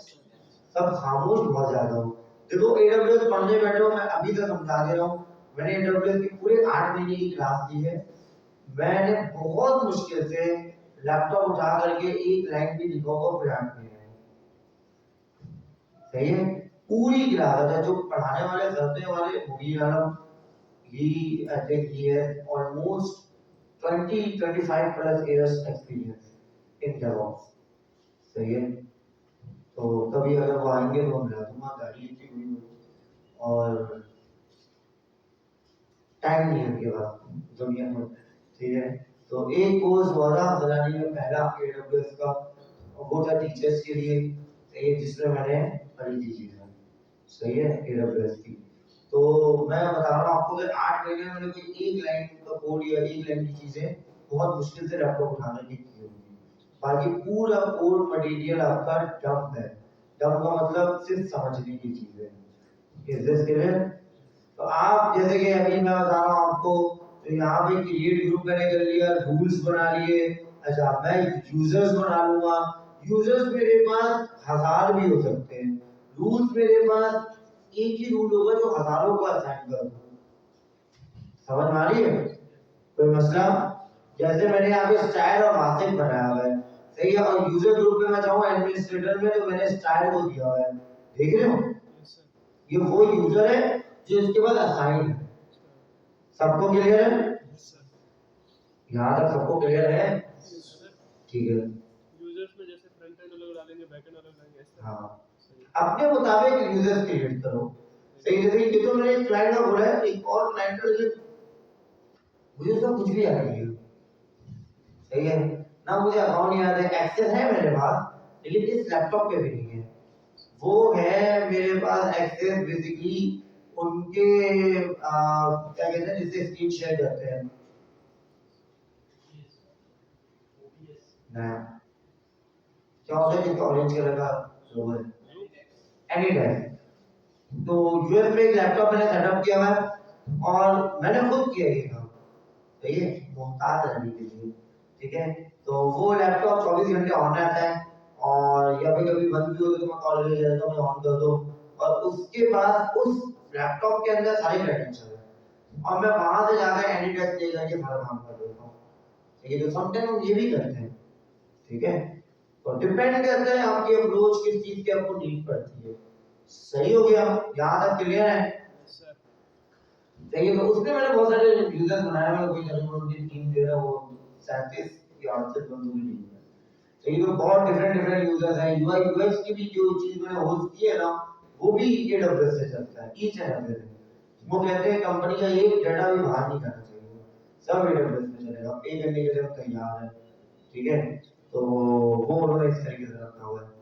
सब खामोश बहुत ज्यादा हो। देखो एडब्ल्यूएस पढ़ने बैठे हो, मैं अभी तक समझा दे रहा हूँ, मैंने एडब्ल्यूएस की पूरे 8 महीने की क्लास ली है। मैंने बहुत मुश्किल से लैपटॉप उठा करके एक लाइन भी लिखा होगा प्रयास किया है। सही है? पूरी क्लास है जो पढ़ाने वाले सर वाले मुबीर आलम, he I think he has almost 20-25 plus years experience in DevOps. सही है? तो कभी अगर वो आएंगे तो मैं दूंगा गाड़ी की हुई, और टाइम नहीं है उनके पास दुनिया में। ठीक है, तो एक कोर्स हुआ था फलानी में पहला AWS का, और वो था टीचर्स के लिए। सही है, जिसमें मैंने पढ़ी थी चीजें। सही है, AWS की। तो मैं बता रहा हूँ आपको कि 8 महीने में मैंने कोई एक लाइन का कोड या एक लाइन की चीजें बहुत मुश्किल से लैपटॉप उठाने की की होगी। बाकी पूरा कोड मटेरियल आपका डंप है। डंप का मतलब सिर्फ समझने की चीजें। Is this clear? तो आप जैसे कि अभी मैं बता रहा हूँ आपको, तो यहाँ पे क्रिएट ग्रुप मैंने कर लिया, रूल्स बना लिए। अच्छा, मैं यूजर्स बना लूंगा। यूजर्स मेरे पास 1000 भी हो सकते हैं, रूल्स मेरे पास एक ही रूल होगा जो हजारों को असाइन कर दूं। समझ में आ रही है? कोई मसला? जैसे मैंने यहाँ पे स्टाइल और वासिफ बनाया हुआ है, सही है, और यूजर ग्रुप में मैं चाहूँ एडमिनिस्ट्रेटर में, तो मैंने स्टाइल को दिया हुआ है। देख रहे हो? ये वो यूजर है जो इसके बाद असाइन है। सबको क्लियर है? यहाँ तक सबको क्लियर है? ठीक है।
यूजर्स में जैसे फ्रंट एंड अलग डालेंगे, बैक एंड अलग डालेंगे।
हाँ, अपने मुताबिक यूजर्स क्रिएट करो। सही, जैसे ये तो मैंने एक क्लाइंट का बोला है, एक और क्लाइंट का, लेकिन मुझे उसका कुछ भी याद नहीं है। सही है ना, मुझे अकाउंट याद है, एक्सेस है मेरे पास, लेकिन इस लैपटॉप पे भी नहीं है। वो है मेरे पास एक्सेस बेसिकली उनके क्या कहते हैं जिससे स्क्रीन शेयर करते हैं ना, क्या होता है जिसका ऑरेंज कलर का लोगो है, एनी टाइम। तो यूएस में एक लैपटॉप मैंने सेटअप किया हुआ है और मैंने खुद किया ये काम। सही है, मोहताज रहने के लिए। ठीक है, तो वो लैपटॉप 24 घंटे ऑन रहता है, और या फिर कभी बंद भी हो तो मैं कॉलेज जाता हूँ, ऑन कर दो, और उसके बाद उस लैपटॉप के अंदर सारी क्रेडेंशियल है, और मैं वहां से जाकर एनी टेस्ट ले करके सारा काम कर देता हूँ। ठीक है, तो समटाइम हम ये भी करते हैं। ठीक है, तो डिपेंड करता है आपकी अप्रोच किस चीज की आपको नीड पड़ती है। सही हो गया? यहाँ तक क्लियर है? देखिए, तो उसमें मैंने बहुत सारे यूजर्स बनाए हुए, कोई करीबन उनकी टीम जो है वो 37 या 38 बंदों की टीम है। तो ये तो बहुत डिफरेंट यूजर्स हैं। यूआई यूएक्स की भी जो चीज मैंने होस्ट की है ना, वो भी AWS से चलता है, ईच एंड एवरीथिंग। वो कहते हैं कंपनी का एक डाटा भी बाहर नहीं करना चाहिए, सब AWS में चलेगा, पे करने के लिए हम तैयार हैं। ठीक है, तो वो उन्होंने इस तरीके से रखा हुआ है।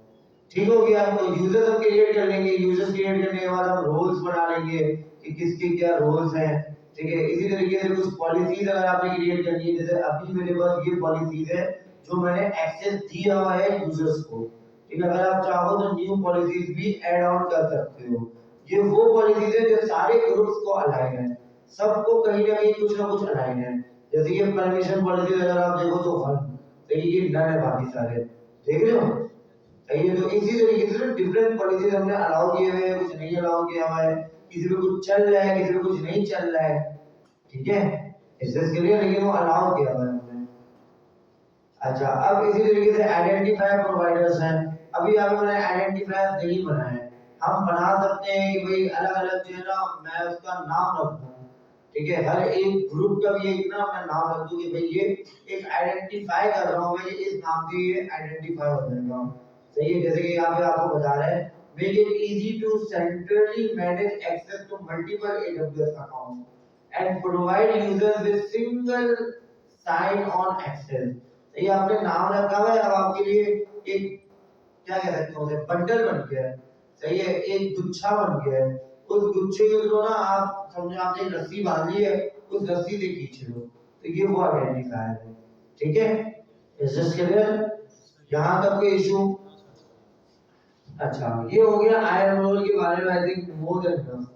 ठीक हो गया, तो यूजर्स हम क्रिएट कर लेंगे, यूजर्स क्रिएट करने के बाद हम रोल्स बना लेंगे कि किसके क्या रोल्स हैं। ठीक है, इसी तरीके से कुछ पॉलिसीज अगर आपने क्रिएट करनी है, जैसे अभी मेरे पास ये पॉलिसीज है जो मैंने एक्सेस दिया हुआ है यूजर्स को। ठीक है, अगर आप चाहो तो न्यू पॉलिसीज भी ऐड ऑन कर सकते हो। ये वो पॉलिसीज है जो सारे ग्रुप्स को अलाइन है, सबको कहीं ना कहीं कुछ ना कुछ अलाइन है। जैसे ये परमिशन पॉलिसी अगर आप देखो तो 1, तो ये नन है, बाकी सारे देख रहे हो। सही है, तो इसी तरीके से डिफरेंट पॉलिसीज हमने अलाउ किए हुए हैं, कुछ नहीं अलाउ किया हुआ है, किसी पे कुछ चल रहा है, किसी पे कुछ नहीं चल रहा है। ठीक है, एक्सेस के लिए, लेकिन वो अलाउ किया हुआ है हमने। अच्छा, अब इसी तरीके से आइडेंटिफायर प्रोवाइडर्स हैं। अभी यहाँ पे मैंने आइडेंटिफायर नहीं बनाए, हम बना सकते हैं कि भाई अलग अलग जो है ना, मैं उसका नाम रख दूं। ठीक है, हर एक ग्रुप का भी एक ना मैं नाम रख दूं कि भाई ये एक आइडेंटिफाई कर रहा हूँ मैं, ये इस नाम से ये आइडेंटिफाई हो जाएगा। सही है, जैसे कि यहाँ पे आपको बता रहे हैं, make it easy to centrally manage access to multiple AWS accounts and provide users with single sign on access। तो ये आपने नाम रखा हुआ है, अब आपके लिए एक क्या कह सकते हो, बंडल बन गया है। सही है, एक गुच्छा बन गया है। उस गुच्छे के थ्रू ना आप समझो आपने एक रस्सी बांधी है, उस रस्सी से खींच लो, तो ये वो आइडेंटिफायर है। ठीक है, इज दिस क्लियर? यहाँ तक कोई इशू? अच्छा, ये हो गया आयरन रोल के बारे में। I think more than enough,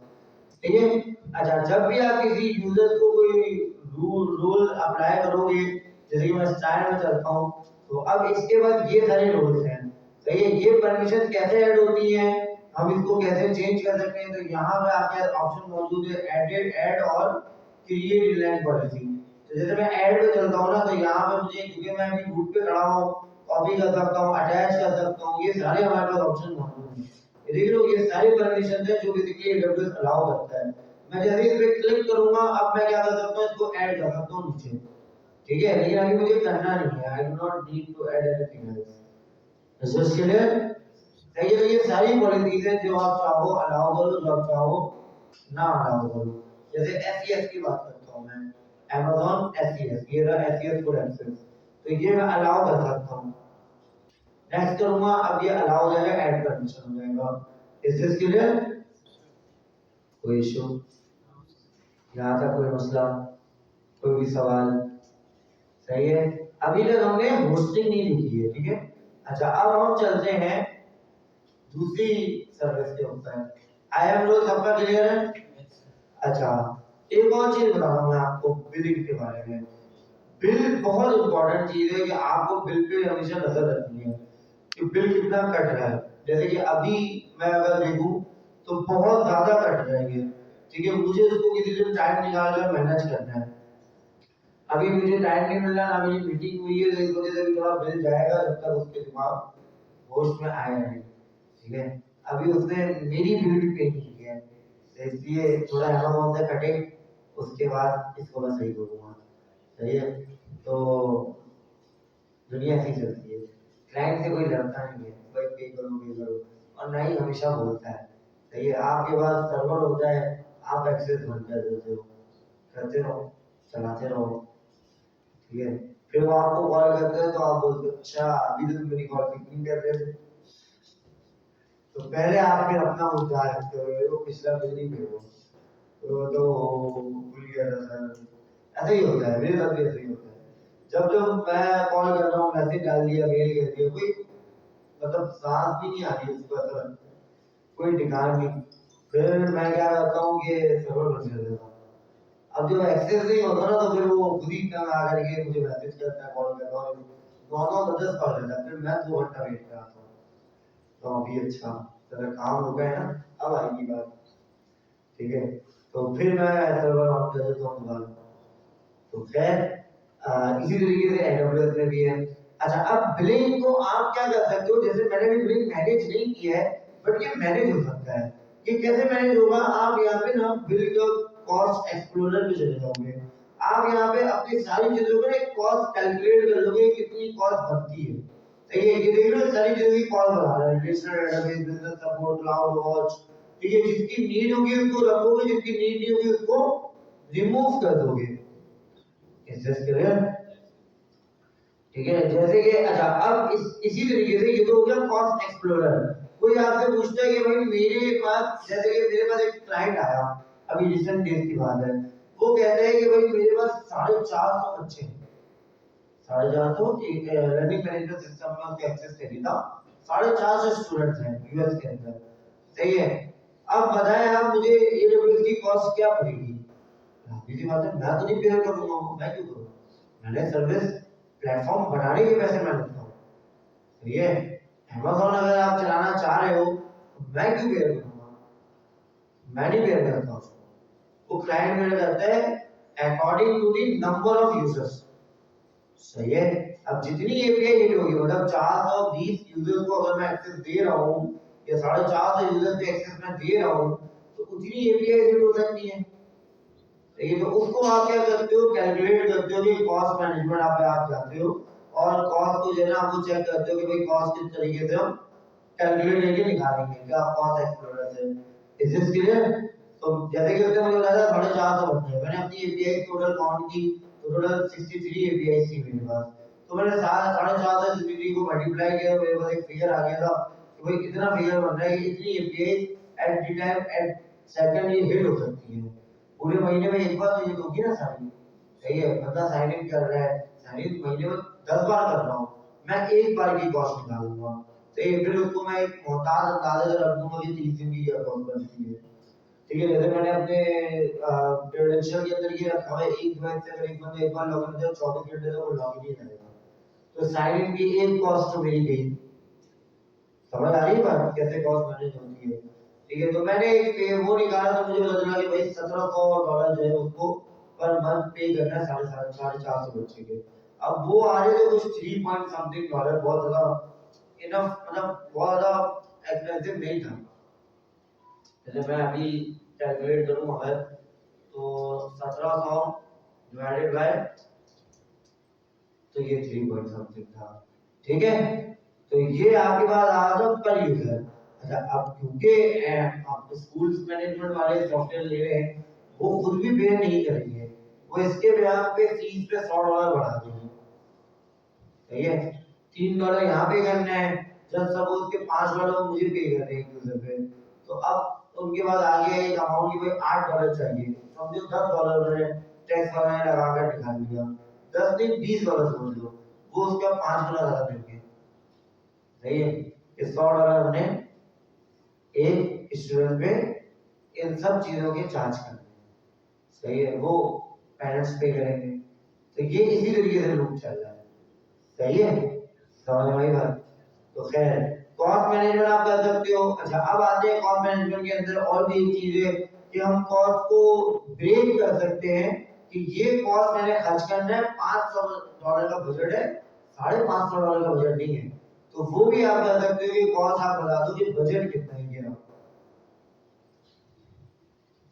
ठीक है। अच्छा, जब भी आप किसी यूजर को कोई रूल अप्लाई करोगे, जैसे कि मैं स्टाइल में चलता हूँ, तो अब इसके बाद ये सारे रूल्स हैं, सही है। ये परमिशन कैसे ऐड होती है, हम इसको कैसे चेंज कर सकते हैं, तो यहाँ पे आपके ऑप्शन मौजूद है एडिट, ऐड और क्रिएट इनलाइन पॉलिसी। तो जैसे मैं ऐड पे चलता हूँ ना, तो यहाँ पे मुझे, क्योंकि मैं अभी रूट पे खड़ा हूँ, कॉपी कर सकता हूँ, अटैच कर सकता हूँ, ये सारे हमारे पास ऑप्शन मौजूद हैं। ये देख लो, ये सारी परमिशन है जो बेसिकली AWS अलाउ करता है। मैं जैसे इस पे क्लिक करूंगा, अब मैं क्या कर सकता हूँ, इसको ऐड कर सकता हूँ नीचे, ठीक है। लेकिन अभी मुझे करना नहीं है, I do not need to add anything else. Just clear, सही है। तो ये सारी पॉलिसीज है, जो आप चाहो अलाउ करो, जो आप चाहो ना अलाउ करो। जैसे SES की बात करता हूँ मैं, Amazon SES, ये रहा SES फुल एक्सेस, तो ये मैं अलाउ कर सकता हूँ। नेक्स्ट करूंगा, अब ये अलाउ हो जाएगा, ऐड परमिशन हो जाएगा। Is this clear? कोई इशू यहाँ तक, कोई मसला, कोई भी सवाल? सही है। अभी तक हमने होस्टिंग नहीं लिखी है, ठीक है। अच्छा, अब हम चलते हैं दूसरी सर्विस के ऊपर। आई एम रोल सबका क्लियर है? अच्छा, एक और चीज बताऊंगा मैं आपको बिलिंग के बारे में। बिल बहुत इंपॉर्टेंट चीज है कि आपको बिल पे हमेशा नजर रखनी है कि बिल कितना कट रहा है। जैसे कि अभी मैं अगर देखूं तो बहुत ज्यादा कट रहा है, ठीक है। मुझे उसको किसी दिन टाइम निकाल कर मैनेज करना है। अभी मुझे टाइम नहीं मिल रहा, ना मेरी मीटिंग हुई है, तो इस वजह से भी थोड़ा बिल जाएगा जब तक उसके दिमाग होश में आए नहीं, ठीक है। अभी उसने मेरी बिल भी पे नहीं की है, तो इसलिए थोड़ा अमाउंट से कटे, उसके बाद इसको मैं सही करूंगा, सही है। तो दुनिया ऐसी चलती है, क्लाइंट से कोई डरता नहीं है, भाई पे करो, और ना ही हमेशा बोलता है, सही है। आपके पास सर्वर होता है, आप एक्सेस बंद कर देते हो, करते रहो, चलाते रहो, ठीक है। फिर वो आपको कॉल करते हैं तो आप बोलते हो, अच्छा अभी तो मेरी कॉल पिक नहीं कर रहे थे। तो पहले आप फिर अपना मुद्दा रखते हो, वो पिछला बिल नहीं पे हो, तो भूल गया था सर। ऐसा ही होता है, मेरे साथ भी ऐसा ही होता है। जब जब मैं कॉल कर रहा हूँ, मैसेज डाल दिया, मेल कर दिया, कोई मतलब सांस भी नहीं आ रही उसको, ऐसा लगता है कोई ठिकाना नहीं। फिर मैं क्या करता हूँ कि सर्वर बंद कर देता हूँ। अब जब एक्सेस नहीं होता ना, तो फिर वो खुद ही तंग आ करके मुझे मैसेज करता है, कॉल करता है, 9-9 10 कॉल करता है, फिर मैं 2 घंटा वेट कराता हूँ। तो अभी अच्छा तेरा काम हो गया है ना, अब आएगी बात, ठीक है। तो फिर मैं सर्वर ऑन कर देता हूँ दोबारा। तो खैर इसी तरीके से AWS में भी है। अच्छा, अब बिलिंग को आप क्या कर सकते हो, जैसे मैंने भी बिलिंग मैनेज नहीं किया है, बट ये मैनेज हो सकता है। ये कैसे मैनेज होगा, आप यहाँ पे ना बिल का कॉस्ट एक्सप्लोरर पे चले जाओगे। आप यहाँ पे अपनी सारी चीजों का एक कॉस्ट कैलकुलेट कर लोगे, कितनी कॉस्ट बनती है, सही है। ये देख लो, सारी चीजों की कॉस्ट बना रहा है, relational database, business support, cloud watch, ठीक है। जिसकी नीड होगी उसको रखोगे, जिसकी नीड नहीं होगी उसको रिमूव कर दोगे। Is this clear? ठीक है। जैसे कि अच्छा, अब इसी तरीके से ये तो हो गया कॉस्ट एक्सप्लोरर। कोई आपसे पूछता है कि भाई मेरे पास, जैसे कि मेरे पास एक क्लाइंट आया, अभी रिसेंट डेज की बात है, वो कहते हैं कि भाई मेरे पास 450 बच्चे हैं, 450 एक लर्निंग मैनेजमेंट सिस्टम में उनके एक्सेस चाहिए था, 450 स्टूडेंट्स हैं यूएस के अंदर, सही है। अब बताएं आप मुझे AWS की कॉस्ट क्या पड़ेगी? सीधी बात है, मैं तो नहीं पे करूंगा, मैं क्यों करूँ? मैंने सर्विस प्लेटफॉर्म बनाने के पैसे मैं लेता हूँ, ठीक है। Amazon अगर आप चलाना चाह रहे हो, तो मैं क्यों पे करूंगा? मैं नहीं पे करता उसको, वो क्लाइंट मेरे करता है according to the number of users, सही है। अब जितनी एपीआई हिट होगी, मतलब 420 यूजर्स को अगर मैं एक्सेस दे रहा हूँ, या 450 यूजर्स को एक्सेस मैं दे रहा हूँ, तो उतनी एपीआई हिट हो सकती है, ठीक है। तो उसको आप क्या करते हो, कैलकुलेट करते हो कि कॉस्ट मैनेजमेंट आप जाते हो, और कॉस्ट को जो है ना वो चेक करते हो कि भाई कॉस्ट किस तरीके से हम कैलकुलेट करके निकालेंगे, क्या कॉस्ट एक्सप्लोरर से। Is this clear? तो जैसे कि उसने मुझे बताया 450 बच्चे, मैंने अपनी एपीआई टोटल काउंट की, तो टोटल 63 एपीआई थी मेरे पास। तो मैंने 450 से 63 को मल्टीप्लाई किया, मेरे पास एक फिगर आ गया था कि भाई कितना फिगर बन रहा है, इतनी API at the time at second ये हिट हो सकती है। पूरे महीने में एक बार तो ये होगी ना साइन, सही है। बंदा साइन इन कर रहा है, साइन इन महीने में 10 बार कर रहा हूँ, मैं एक बार की कॉस्ट निकालूंगा, तो फिर उसको मैं एक मोहताज अंदाजे से रख दूंगा कि 30 दिन की अकाउंट बनती है। ठीक है, जैसे मैंने अपने क्रेडेंशियल के अंदर ये रखा है, एक बार से अगर एक बंदा एक बार लॉगिन किया 24 घंटे तक वो लॉगिन ही रहेगा, तो साइन इन की एक कॉस्ट तो मेरी गई। समझ आ रही है बात कैसे कॉस्ट मैनेज होती है। ठीक है, तो मैंने एक वो निकाला तो मुझे पता चला कि भाई $1700 जो है उसको पर मंथ पे करना है, साढ़े चार सौ बच्चे के। अब वो आ रहे थे कुछ 3 पॉइंट समथिंग डॉलर, बहुत ज्यादा इनफ, मतलब बहुत ज्यादा एक्सपेंसिव नहीं था। जैसे मैं अभी कैलकुलेट करूं अगर, तो 1700 डिवाइडेड बाय, तो ये 3 पॉइंट समथिंग था। ठीक है, तो ये आपके पास आ जाओ पर यूजर। अच्छा, अब क्योंकि आप स्कूल्स मैनेजमेंट वाले सॉफ्टवेयर ले रहे हैं, वो खुद भी पे नहीं करेंगे, वो इसके ब्याज पे फीस पे $100 बढ़ा देंगे। सही है, $3 यहाँ पे करना है, जब सपोज के $5 मुझे पे करने हैं यूजर पे, तो अब उनके बाद आगे एक अमाउंट की भाई $8 चाहिए, समझो $10 उन्होंने टैक्स वगैरह लगा कर निकाल दिया, 10 नहीं $20 समझ लो, वो उसका 5 गुना ज्यादा देंगे। सही है, ये $100 हमने एक स्टूडेंट पे इन सब चीजों के चार्ज करने। सही है, वो पेरेंट्स पे करेंगे, तो ये इसी तरीके से लूप चल रहा है। सही है, समझ में आई बात। तो खैर, कॉस्ट मैनेजमेंट आप कर सकते हो। अच्छा, अब आते हैं कॉस्ट मैनेजमेंट के अंदर और भी एक चीज है कि हम कॉस्ट को ब्रेक कर सकते हैं कि ये कॉस्ट मैंने खर्च करना है, $500 का बजट है, $550 का बजट नहीं है, तो वो भी आप कर सकते हो कि कॉस्ट आप बता दो कि बजट कितना है ये।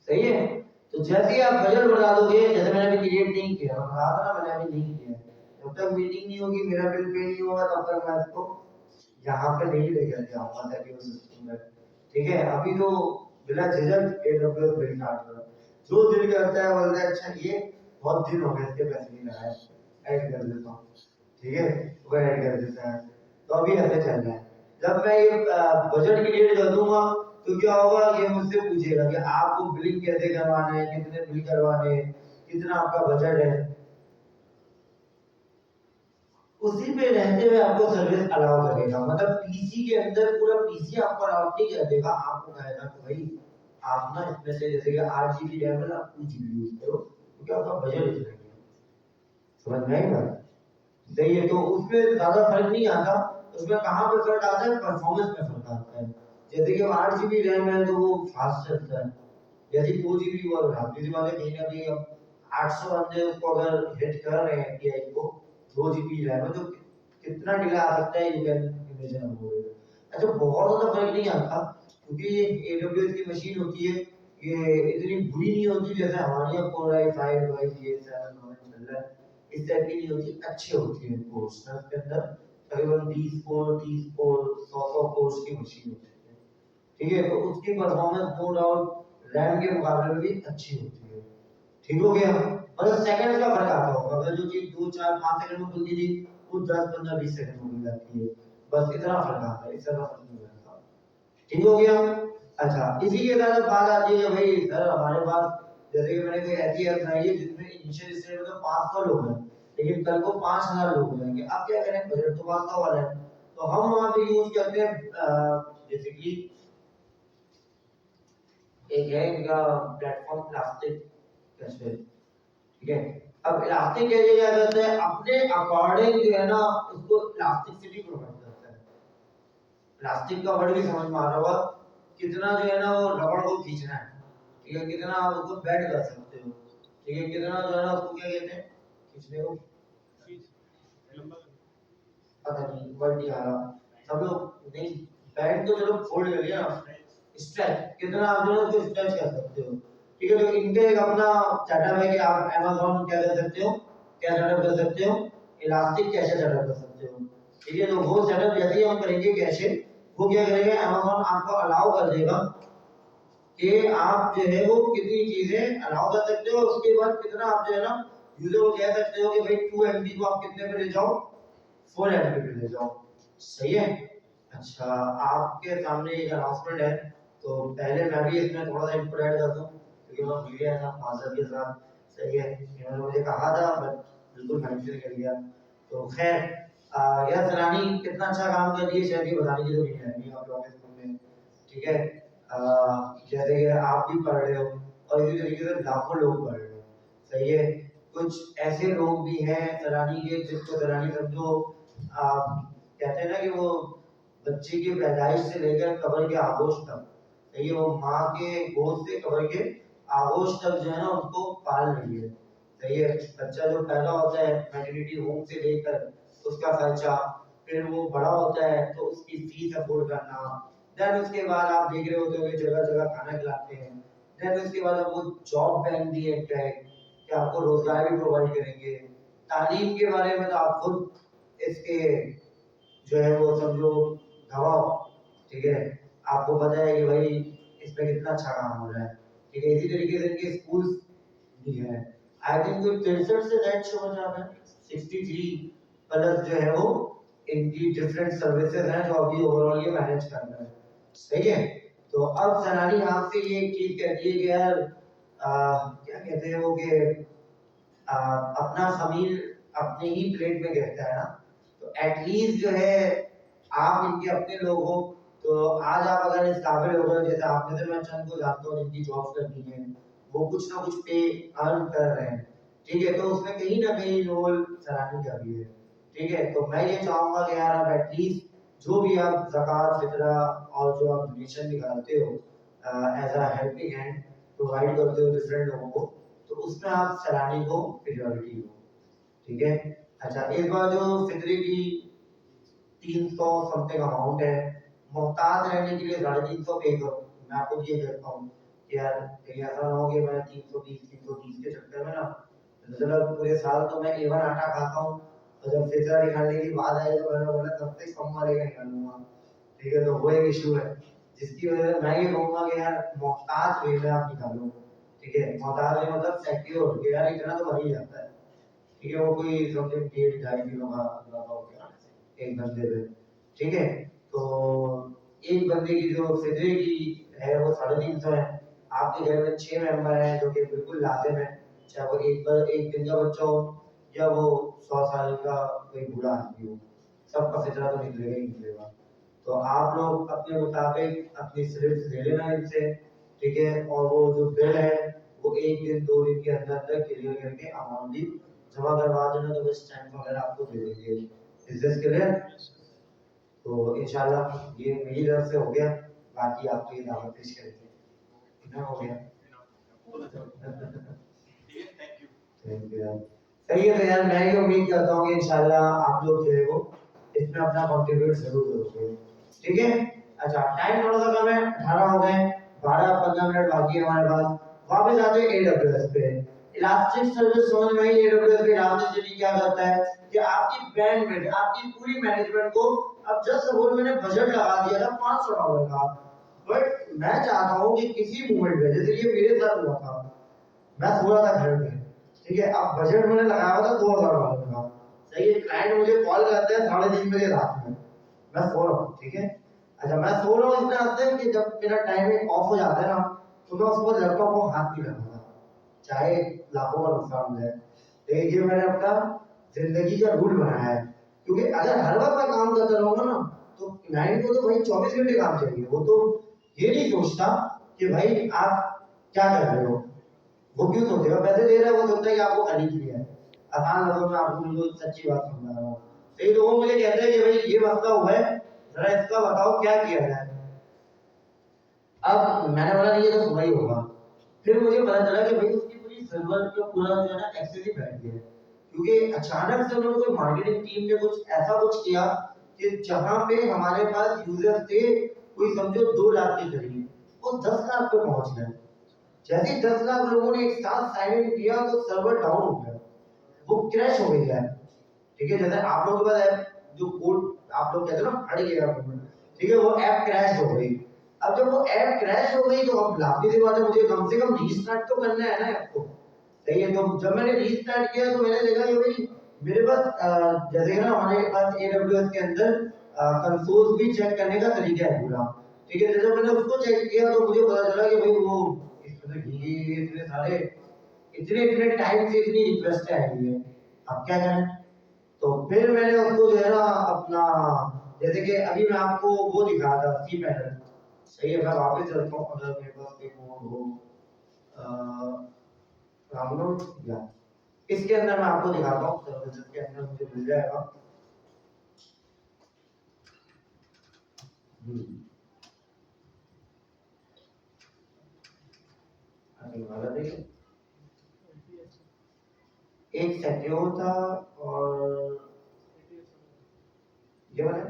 सही है, तो जैसे ही आप बजट बढ़ा दोगे, जैसे मैंने अभी क्रिएट नहीं किया, मैं कहा था ना मैंने अभी नहीं किया, जब तक मीटिंग नहीं होगी, मेरा बिल पे नहीं होगा, तब तक मैं इसको यहाँ पे नहीं लेकर जाऊंगा ताकि वो सिस्टम में। ठीक है, अभी तो बिना झिझक AWS बिल काट रहा है, जो दिल करता है बोलता है अच्छा ये बहुत दिन हो गए इसके पैसे नहीं लगाए, ऐड कर देता हूँ। ठीक है, वो ऐड कर देता है, तो अभी ऐसे चल रहा है। जब मैं ये बजट क्रिएट कर दूंगा, तो क्या होगा, ये मुझसे पूछेगा कि आपको बिलिंग कैसे करवाना है, कितने बिल करवाने हैं, कितना आपका बजट है, उसी पे रहते हुए आपको सर्विस अलाउ करेगा। मतलब पीसी के अंदर पूरा पीसी आपको अलाउ नहीं कर देगा, आपको कहेगा कि भाई आप ना इसमें से जैसे कि 8 GB रैम है ना, 2 GB यूज करो क्योंकि आपका बजट इतना ही है। समझ में आई बात। सही है, तो उसमें ज्यादा फर्क नहीं आता, उसमें कहाँ पे फर्क आता है, परफॉर्मेंस में फर्क आता है। जैसे कि 8 GB रैम है तो वो फास्ट चलता है, जैसे 2 GB वो रात की बात है, कहीं ना कहीं अब 800 बंदे उसको अगर हिट कर रहे हैं एपीआई को, 2 GB रैम है, तो कितना डिले आ सकता है, you can imagine about it. अच्छा, बहुत ज्यादा फर्क नहीं आता क्योंकि ये एडब्ल्यूएस की मशीन होती है, ये इतनी बुरी नहीं होती जैसे हमारे यहाँ कोर i5 i7 चल रहा है, इस टाइप की नहीं होती, अच्छी होती है कोर्स ना, इसके अंदर तकरीबन 20 कोर 30 कोर 100 कोर्स की मशीन होती है। ठीक है, तो उसकी परफॉर्मेंस नो डाउट रैम के मुकाबले में भी अच्छी होती है। ठीक हो गया, मतलब सेकंड का फर्क आता होगा, अगर जो चीज 2 4 5 सेकंड में खुलती थी वो 10 15 20 सेकंड में खुल जाती है, बस इतना फर्क आता है, इससे ज्यादा फर्क नहीं आता। ठीक हो गया। अच्छा, इसी के साथ बात आती है भाई सर हमारे पास जैसे कि मैंने कोई ऐसी ऐप बनाई है जिसमें इनिशियल स्टेज में तो 500 लोग हैं, लेकिन कल को 5000 लोग हो जाएंगे, अब क्या करें, बजट तो 500 वाला है, तो हम वहां पे यूज करते हैं बेसिकली एक है इनका प्लेटफॉर्म इलास्टिक कैशे। ठीक है, अब इलास्टिक कैशे क्या करता है, अपने अकॉर्डिंग जो है ना उसको इलास्टिसिटी प्रोवाइड करता है। इलास्टिक का वर्ड भी समझ में आ रहा होगा, कितना जो है ना वो रबड़ को खींचना है। ठीक है, कितना आप उसको बेंड कर सकते हो। ठीक है, कितना जो है ना उसको क्या कहते हैं, खींचने को
लंबा
पता नहीं वर्ड नहीं आ रहा, सब लोग नहीं, बैंड तो चलो फोल्ड कर लिया ना, स्ट्रेच कितना आप जो है उसको स्ट्रेच कर सकते हो। ठीक है, तो इनका एक अपना सेटअप है कि आप Amazon क्या कर सकते हो, क्या सेटअप कर सकते हो, इलास्टिक कैशे सेटअप कर सकते हो। ठीक है, तो वो सेटअप जैसे ही हम करेंगे कैशे, वो क्या करेगा, Amazon आपको अलाउ कर देगा कि आप जो है वो कितनी चीजें अलाउ कर सकते हो, उसके बाद कितना आप जो है ना यूजर को कह सकते हो कि भाई 2 MB को आप कितने पे ले जाओ, 4 MB पे ले जाओ। सही है। अच्छा, आपके सामने एक अनाउंसमेंट है, तो पहले मैं भी इसमें थोड़ा सा इनपुट ऐड कर दूं क्योंकि मैं भूल गया था मास्टर के साथ। सही है, इन्होंने मुझे कहा था बट बिल्कुल मेंशन कर दिया। तो खैर, यार सरानी कितना अच्छा काम कर रही है, शायद ये बताने की जरूरत नहीं है आप लोगों के स्कूल में, ठीक है। जैसे कि आप भी पढ़ रहे हो और इसी तरीके से लाखों लोग पढ़ रहे हो, सही है। कुछ ऐसे लोग भी हैं सरानी के, जिसको सरानी समझो कहते हैं ना कि वो बच्चे की पैदाइश से लेकर कब्र के आगोश तक, सही है, वो माँ के गोद से कब्र के आगोश तक जो है ना उनको पाल रही है, सही है। बच्चा जो पैदा होता है मैटरनिटी होम से लेकर उसका खर्चा, फिर वो बड़ा होता है तो उसकी फीस अफोर्ड करना, देन उसके बाद आप देख रहे होते हो कि जगह जगह खाना खिलाते हैं, देन उसके बाद आपको जॉब बैंक भी है कि आपको रोजगार भी प्रोवाइड करेंगे। तालीम के बारे में तो आप खुद इसके जो है वो समझो गवाह, ठीक है। आपको पता है कि भाई इसमें कितना अच्छा काम हो रहा है, ठीक है। इसी तरीके से इनके स्कूल्स भी हैं, आई थिंक कोई 63 से नेट शो हो जाता है, 63 प्लस जो है वो इनकी डिफरेंट सर्विसेज हैं जो अभी ओवरऑल ये मैनेज कर रहे हैं, सही है। तो अब सनानी आपसे ये एक चीज कहती है कि यार क्या कहते हैं वो कि अपना खमीर अपने ही प्लेट में गिरता है ना, तो एटलीस्ट जो है आप इनके अपने लोग हो, तो आज आप अगर इस काबिल हो गए, जैसे आप में से मैं चंद को जानता हूँ जिनकी जॉब्स करनी है, वो कुछ ना कुछ पे अर्न कर रहे हैं, ठीक है, तो उसमें कहीं ना कहीं रोल सराहनीय का भी है, ठीक है। तो मैं ये चाहूंगा कि यार आप एटलीस्ट जो भी आप ज़कात फितरा और जो आप डोनेशन निकालते हो as a helping hand provide करते हो डिफरेंट लोगों को, तो उसमें आप सैलानी को प्रियोरिटी दो, ठीक है। अच्छा, इस बार जो फितरे की 300 समथिंग अमाउंट है, मोहताज रहने के लिए 350 पे करो। मैं आपको ये कहता हूँ कि यार कहीं ऐसा ना हो कि मैं 320 के चक्कर में ना, मतलब पूरे साल तो मैं एवन आटा खाता हूँ और जब फितरा निकालने की बात आई तो मैंने बोला तब तक कम वाले का निकालूंगा, ठीक है। तो वो एक इशू है जिसकी वजह से मैं ये कहूंगा कि यार मोहताज वे में आप निकालो, ठीक है। मोहताज वे मतलब सिक्योर कि यार इतना तो बन ही जाता है, ठीक है। वो कोई समथिंग 1.5 2 किलो का लगा हो गया एक बंदे पे, ठीक है। तो एक बंदे की जो फितरे की है वो 350 है। आपके घर में 6 मेंबर हैं जो कि बिल्कुल लाजिम है, चाहे वो एक दिन का बच्चा हो या वो 100 साल का कोई बूढ़ा आदमी हो, सबका फितरा तो निकलेगा ही निकलेगा। तो आप लोग अपने मुताबिक अपनी स्लिप्स ले लेना इनसे, ठीक है। और वो जो बिल है वो 1 दिन 2 दिन के अंदर अंदर क्लियर करके अमाउंट भी जमा करवा देना, तो बस टाइम वगैरह आपको दे देंगे। Is this clear? तो इंशाल्लाह ये मेरी तरफ से हो गया, बाकी आपको ये दावत पेश करेंगे, कितना हो गया? थैंक यू यार, सही है। तो यार मैं ये उम्मीद करता हूँ कि इंशाल्लाह आप लोग जो है वो इसमें अपना कंट्रीब्यूट जरूर करोगे, ठीक है। अच्छा, टाइम थोड़ा सा कम है, 18 हो गए, 12-15 मिनट बाकी है हमारे पास। वापस आते हैं AWS पे। इलास्टिक सर्विस समझ में आई AWS पे इलास्टिक क्या करता है कि आपकी बैंडविड्थ, आपकी पूरी मैनेजमेंट को, अब जस्ट सपोज मैंने बजट लगा दिया था $500 का, बट मैं चाहता हूँ कि किसी मूवमेंट में, जैसे ये मेरे साथ हुआ था, मैं सो रहा था घर में, ठीक है। अब बजट मैंने लगाया था $2000 का, सही है। क्लाइंट मुझे कॉल करता है 3:30 बजे रात में, मैं सो रहा हूँ, ठीक है। अच्छा, मैं सो रहा हूँ इतना हद तक कि जब मेरा टाइमिंग ऑफ हो जाता है ना, तो मैं उसको लैपटॉप को हाथ नहीं लगाता, चाहे लाखों का नुकसान हो जाए। लेकिन ये मैंने अपना जिंदगी का रूल बनाया है, क्योंकि अगर हर वक्त मैं काम करता रहूंगा ना, तो क्लाइंट को तो भाई 24 घंटे काम चाहिए, वो तो ये नहीं सोचता कि भाई आप क्या कर रहे हो, वो क्यों सोचेगा, पैसे दे रहा है, वो सोचता है कि आपको खरीद लिया है। आसान लफ्जों में आपको बिल्कुल सच्ची बात समझा रहा हूँ। कई लोगों मुझे कहते हैं कि भाई ये मसला हुआ है, जरा इसका बताओ क्या किया जाए। अब मैंने बोला नहीं, ये तो सुबह ही होगा। फिर मुझे पता चला कि भाई उसकी पूरी सर्वर का पूरा जो है ना एक्सेस ही बैठ गया, क्योंकि अचानक से उन्होंने कोई मार्केटिंग टीम ने कुछ ऐसा कुछ किया कि जहां पे हमारे पास यूजर्स थे कोई समझो 2 लाख के करीब, वो 10 लाख पे पहुंच गए। जैसे ही 10 लाख लोगों ने एक साथ साइन इन किया तो सर्वर डाउन हो गया, वो क्रैश हो गया है, ठीक है। जैसे आप लोगों के पास ऐप जो कोड आप लोग कहते हो ना फट गया, ठीक है, वो ऐप क्रैश हो गई। अब जब वो ऐप क्रैश हो गई तो अब लाफी सी बात है, मुझे कम से कम रीस्टार्ट तो करना है ना ऐप को, सही है। तो जब मैंने रीस्टार्ट किया तो मैंने देखा कि भाई मेरे पास जैसे ना हमारे पास AWS के अंदर कंसोल भी चेक करने का तरीका है पूरा, ठीक है। जब मैंने उसको चेक किया तो मुझे पता चला कि भाई वो इसमें तो इतने सारे इतने इतने टाइम से इतनी रिक्वेस्ट आई हुई है, अब क्या करें। तो फिर मैंने उसको जो है ना अपना, जैसे कि अभी मैं आपको वो दिखा था सी पैनल, सही है, मैं वापस चलता हूँ अगर मेरे पास एक मोड हो, डाउनलोड या इसके अंदर मैं आपको दिखाता हूँ सर्विसेज के अंदर मुझे मिल जाएगा। वाला देखिए, एक सेक्योर था और ये वाला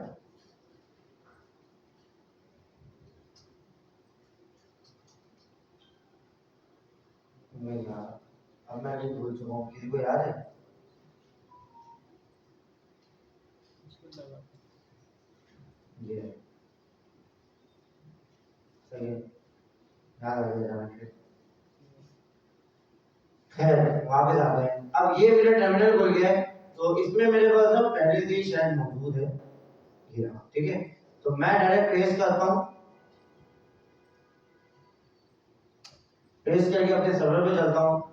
नहीं यार, अब मैं नहीं भूल चुका हूँ, किसी को याद है? ये सही है, याद आ गया। खैर वापस आ गए, अब ये मेरा टर्मिनल खुल गया है, तो इसमें मेरे पास ना पहले से ही शायद मौजूद है ये रहा, ठीक है। तो मैं डायरेक्ट पेस्ट करता हूँ, पेस्ट करके अपने सर्वर पे चलता हूँ।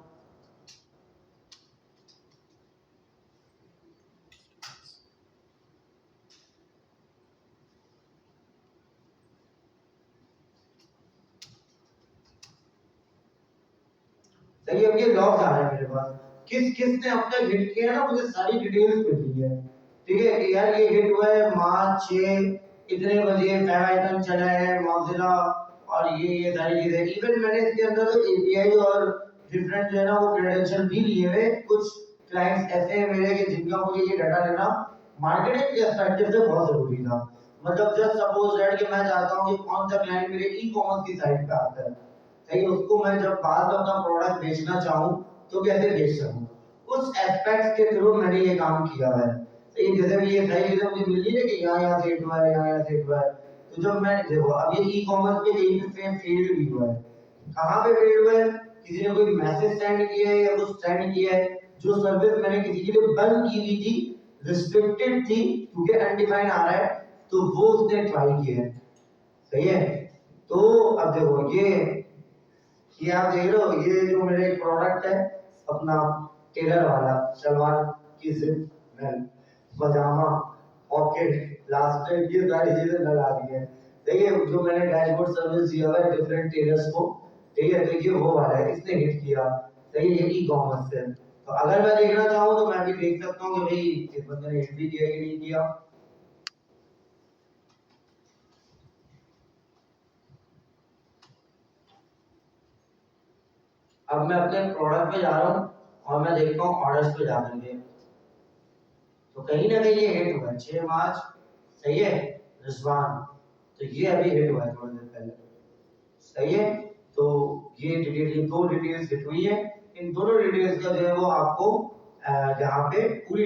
देखिए अब ये लॉग्स आ रहे हैं मेरे पास, किस किस ने अब तक हिट किया है ना, मुझे सारी डिटेल्स मिल रही है, ठीक है कि यार ये हिट हुआ है मार्च 6 इतने बजे, फैब आइकन चला है मॉजिला, और ये सारी चीजें, इवन मैंने इसके अंदर तो एपीआई और डिफरेंट जो है ना वो क्रेडेंशियल भी लिए हुए, कुछ क्लाइंट्स ऐसे हैं मेरे कि जिनका मुझे ये डाटा लेना मार्केटिंग के पर्सपेक्टिव से बहुत जरूरी था। मतलब जस्ट सपोज दैट कि मैं चाहता हूँ कि कौन सा क्लाइंट मेरे ई कॉमर्स की साइट पे आता है, सही, उसको मैं जब बाद में अपना प्रोडक्ट बेचना चाहूँ तो कैसे बेच सकूँ, उस एस्पेक्ट्स के थ्रू मैंने ये काम किया है। सही, जैसे भी ये सारी चीजें मुझे मिल रही है कि यहाँ से हिट हुआ है, यहाँ से हिट हुआ है, तो जब मैं देखो अब ये ई कॉमर्स पे कहीं पे फेल भी हुआ है, कहाँ पे फेल हुआ है, किसी ने कोई मैसेज सेंड किया है या कुछ सेंड किया है, जो सर्विस मैंने किसी के लिए बंद की हुई थी, रिस्ट्रिक्टेड थी क्योंकि अनडिफाइंड आ रहा है, तो वो उसने ट्राई किया है, सही है। तो अब देखो ये आप देख रहे हो, ये जो मेरे एक प्रोडक्ट है अपना टेलर वाला, सलवार की जिप, पजामा, पॉकेट, लास्टर, ये सारी चीजें लगा दी है। देखिए जो मैंने डैशबोर्ड सर्विस दिया हुआ है डिफरेंट टेलर्स को, ठीक है, तो ये वो वाला है, इसने हिट किया, सही है, ई कॉमर्स से। तो अगर मैं देखना चाहूँ तो मैं भी देख सकता हूँ कि भाई इस बंदे ने हिट भी किया कि नहीं किया। अब मैं अपने प्रोडक्ट पे जा रहा हूँ और मैं देखता हूँ ऑर्डर्स पे जाकर के, तो कहीं ना कहीं ये हिट हुआ है 6 मार्च, सही है, रिजवान, तो ये अभी हिट हुआ है थोड़ी देर पहले, सही है। तो ये डिटेल, ये दो डिटेल्स हिट हुई है, इन दोनों डिटेल्स का जो है वो आपको यहाँ पे पूरी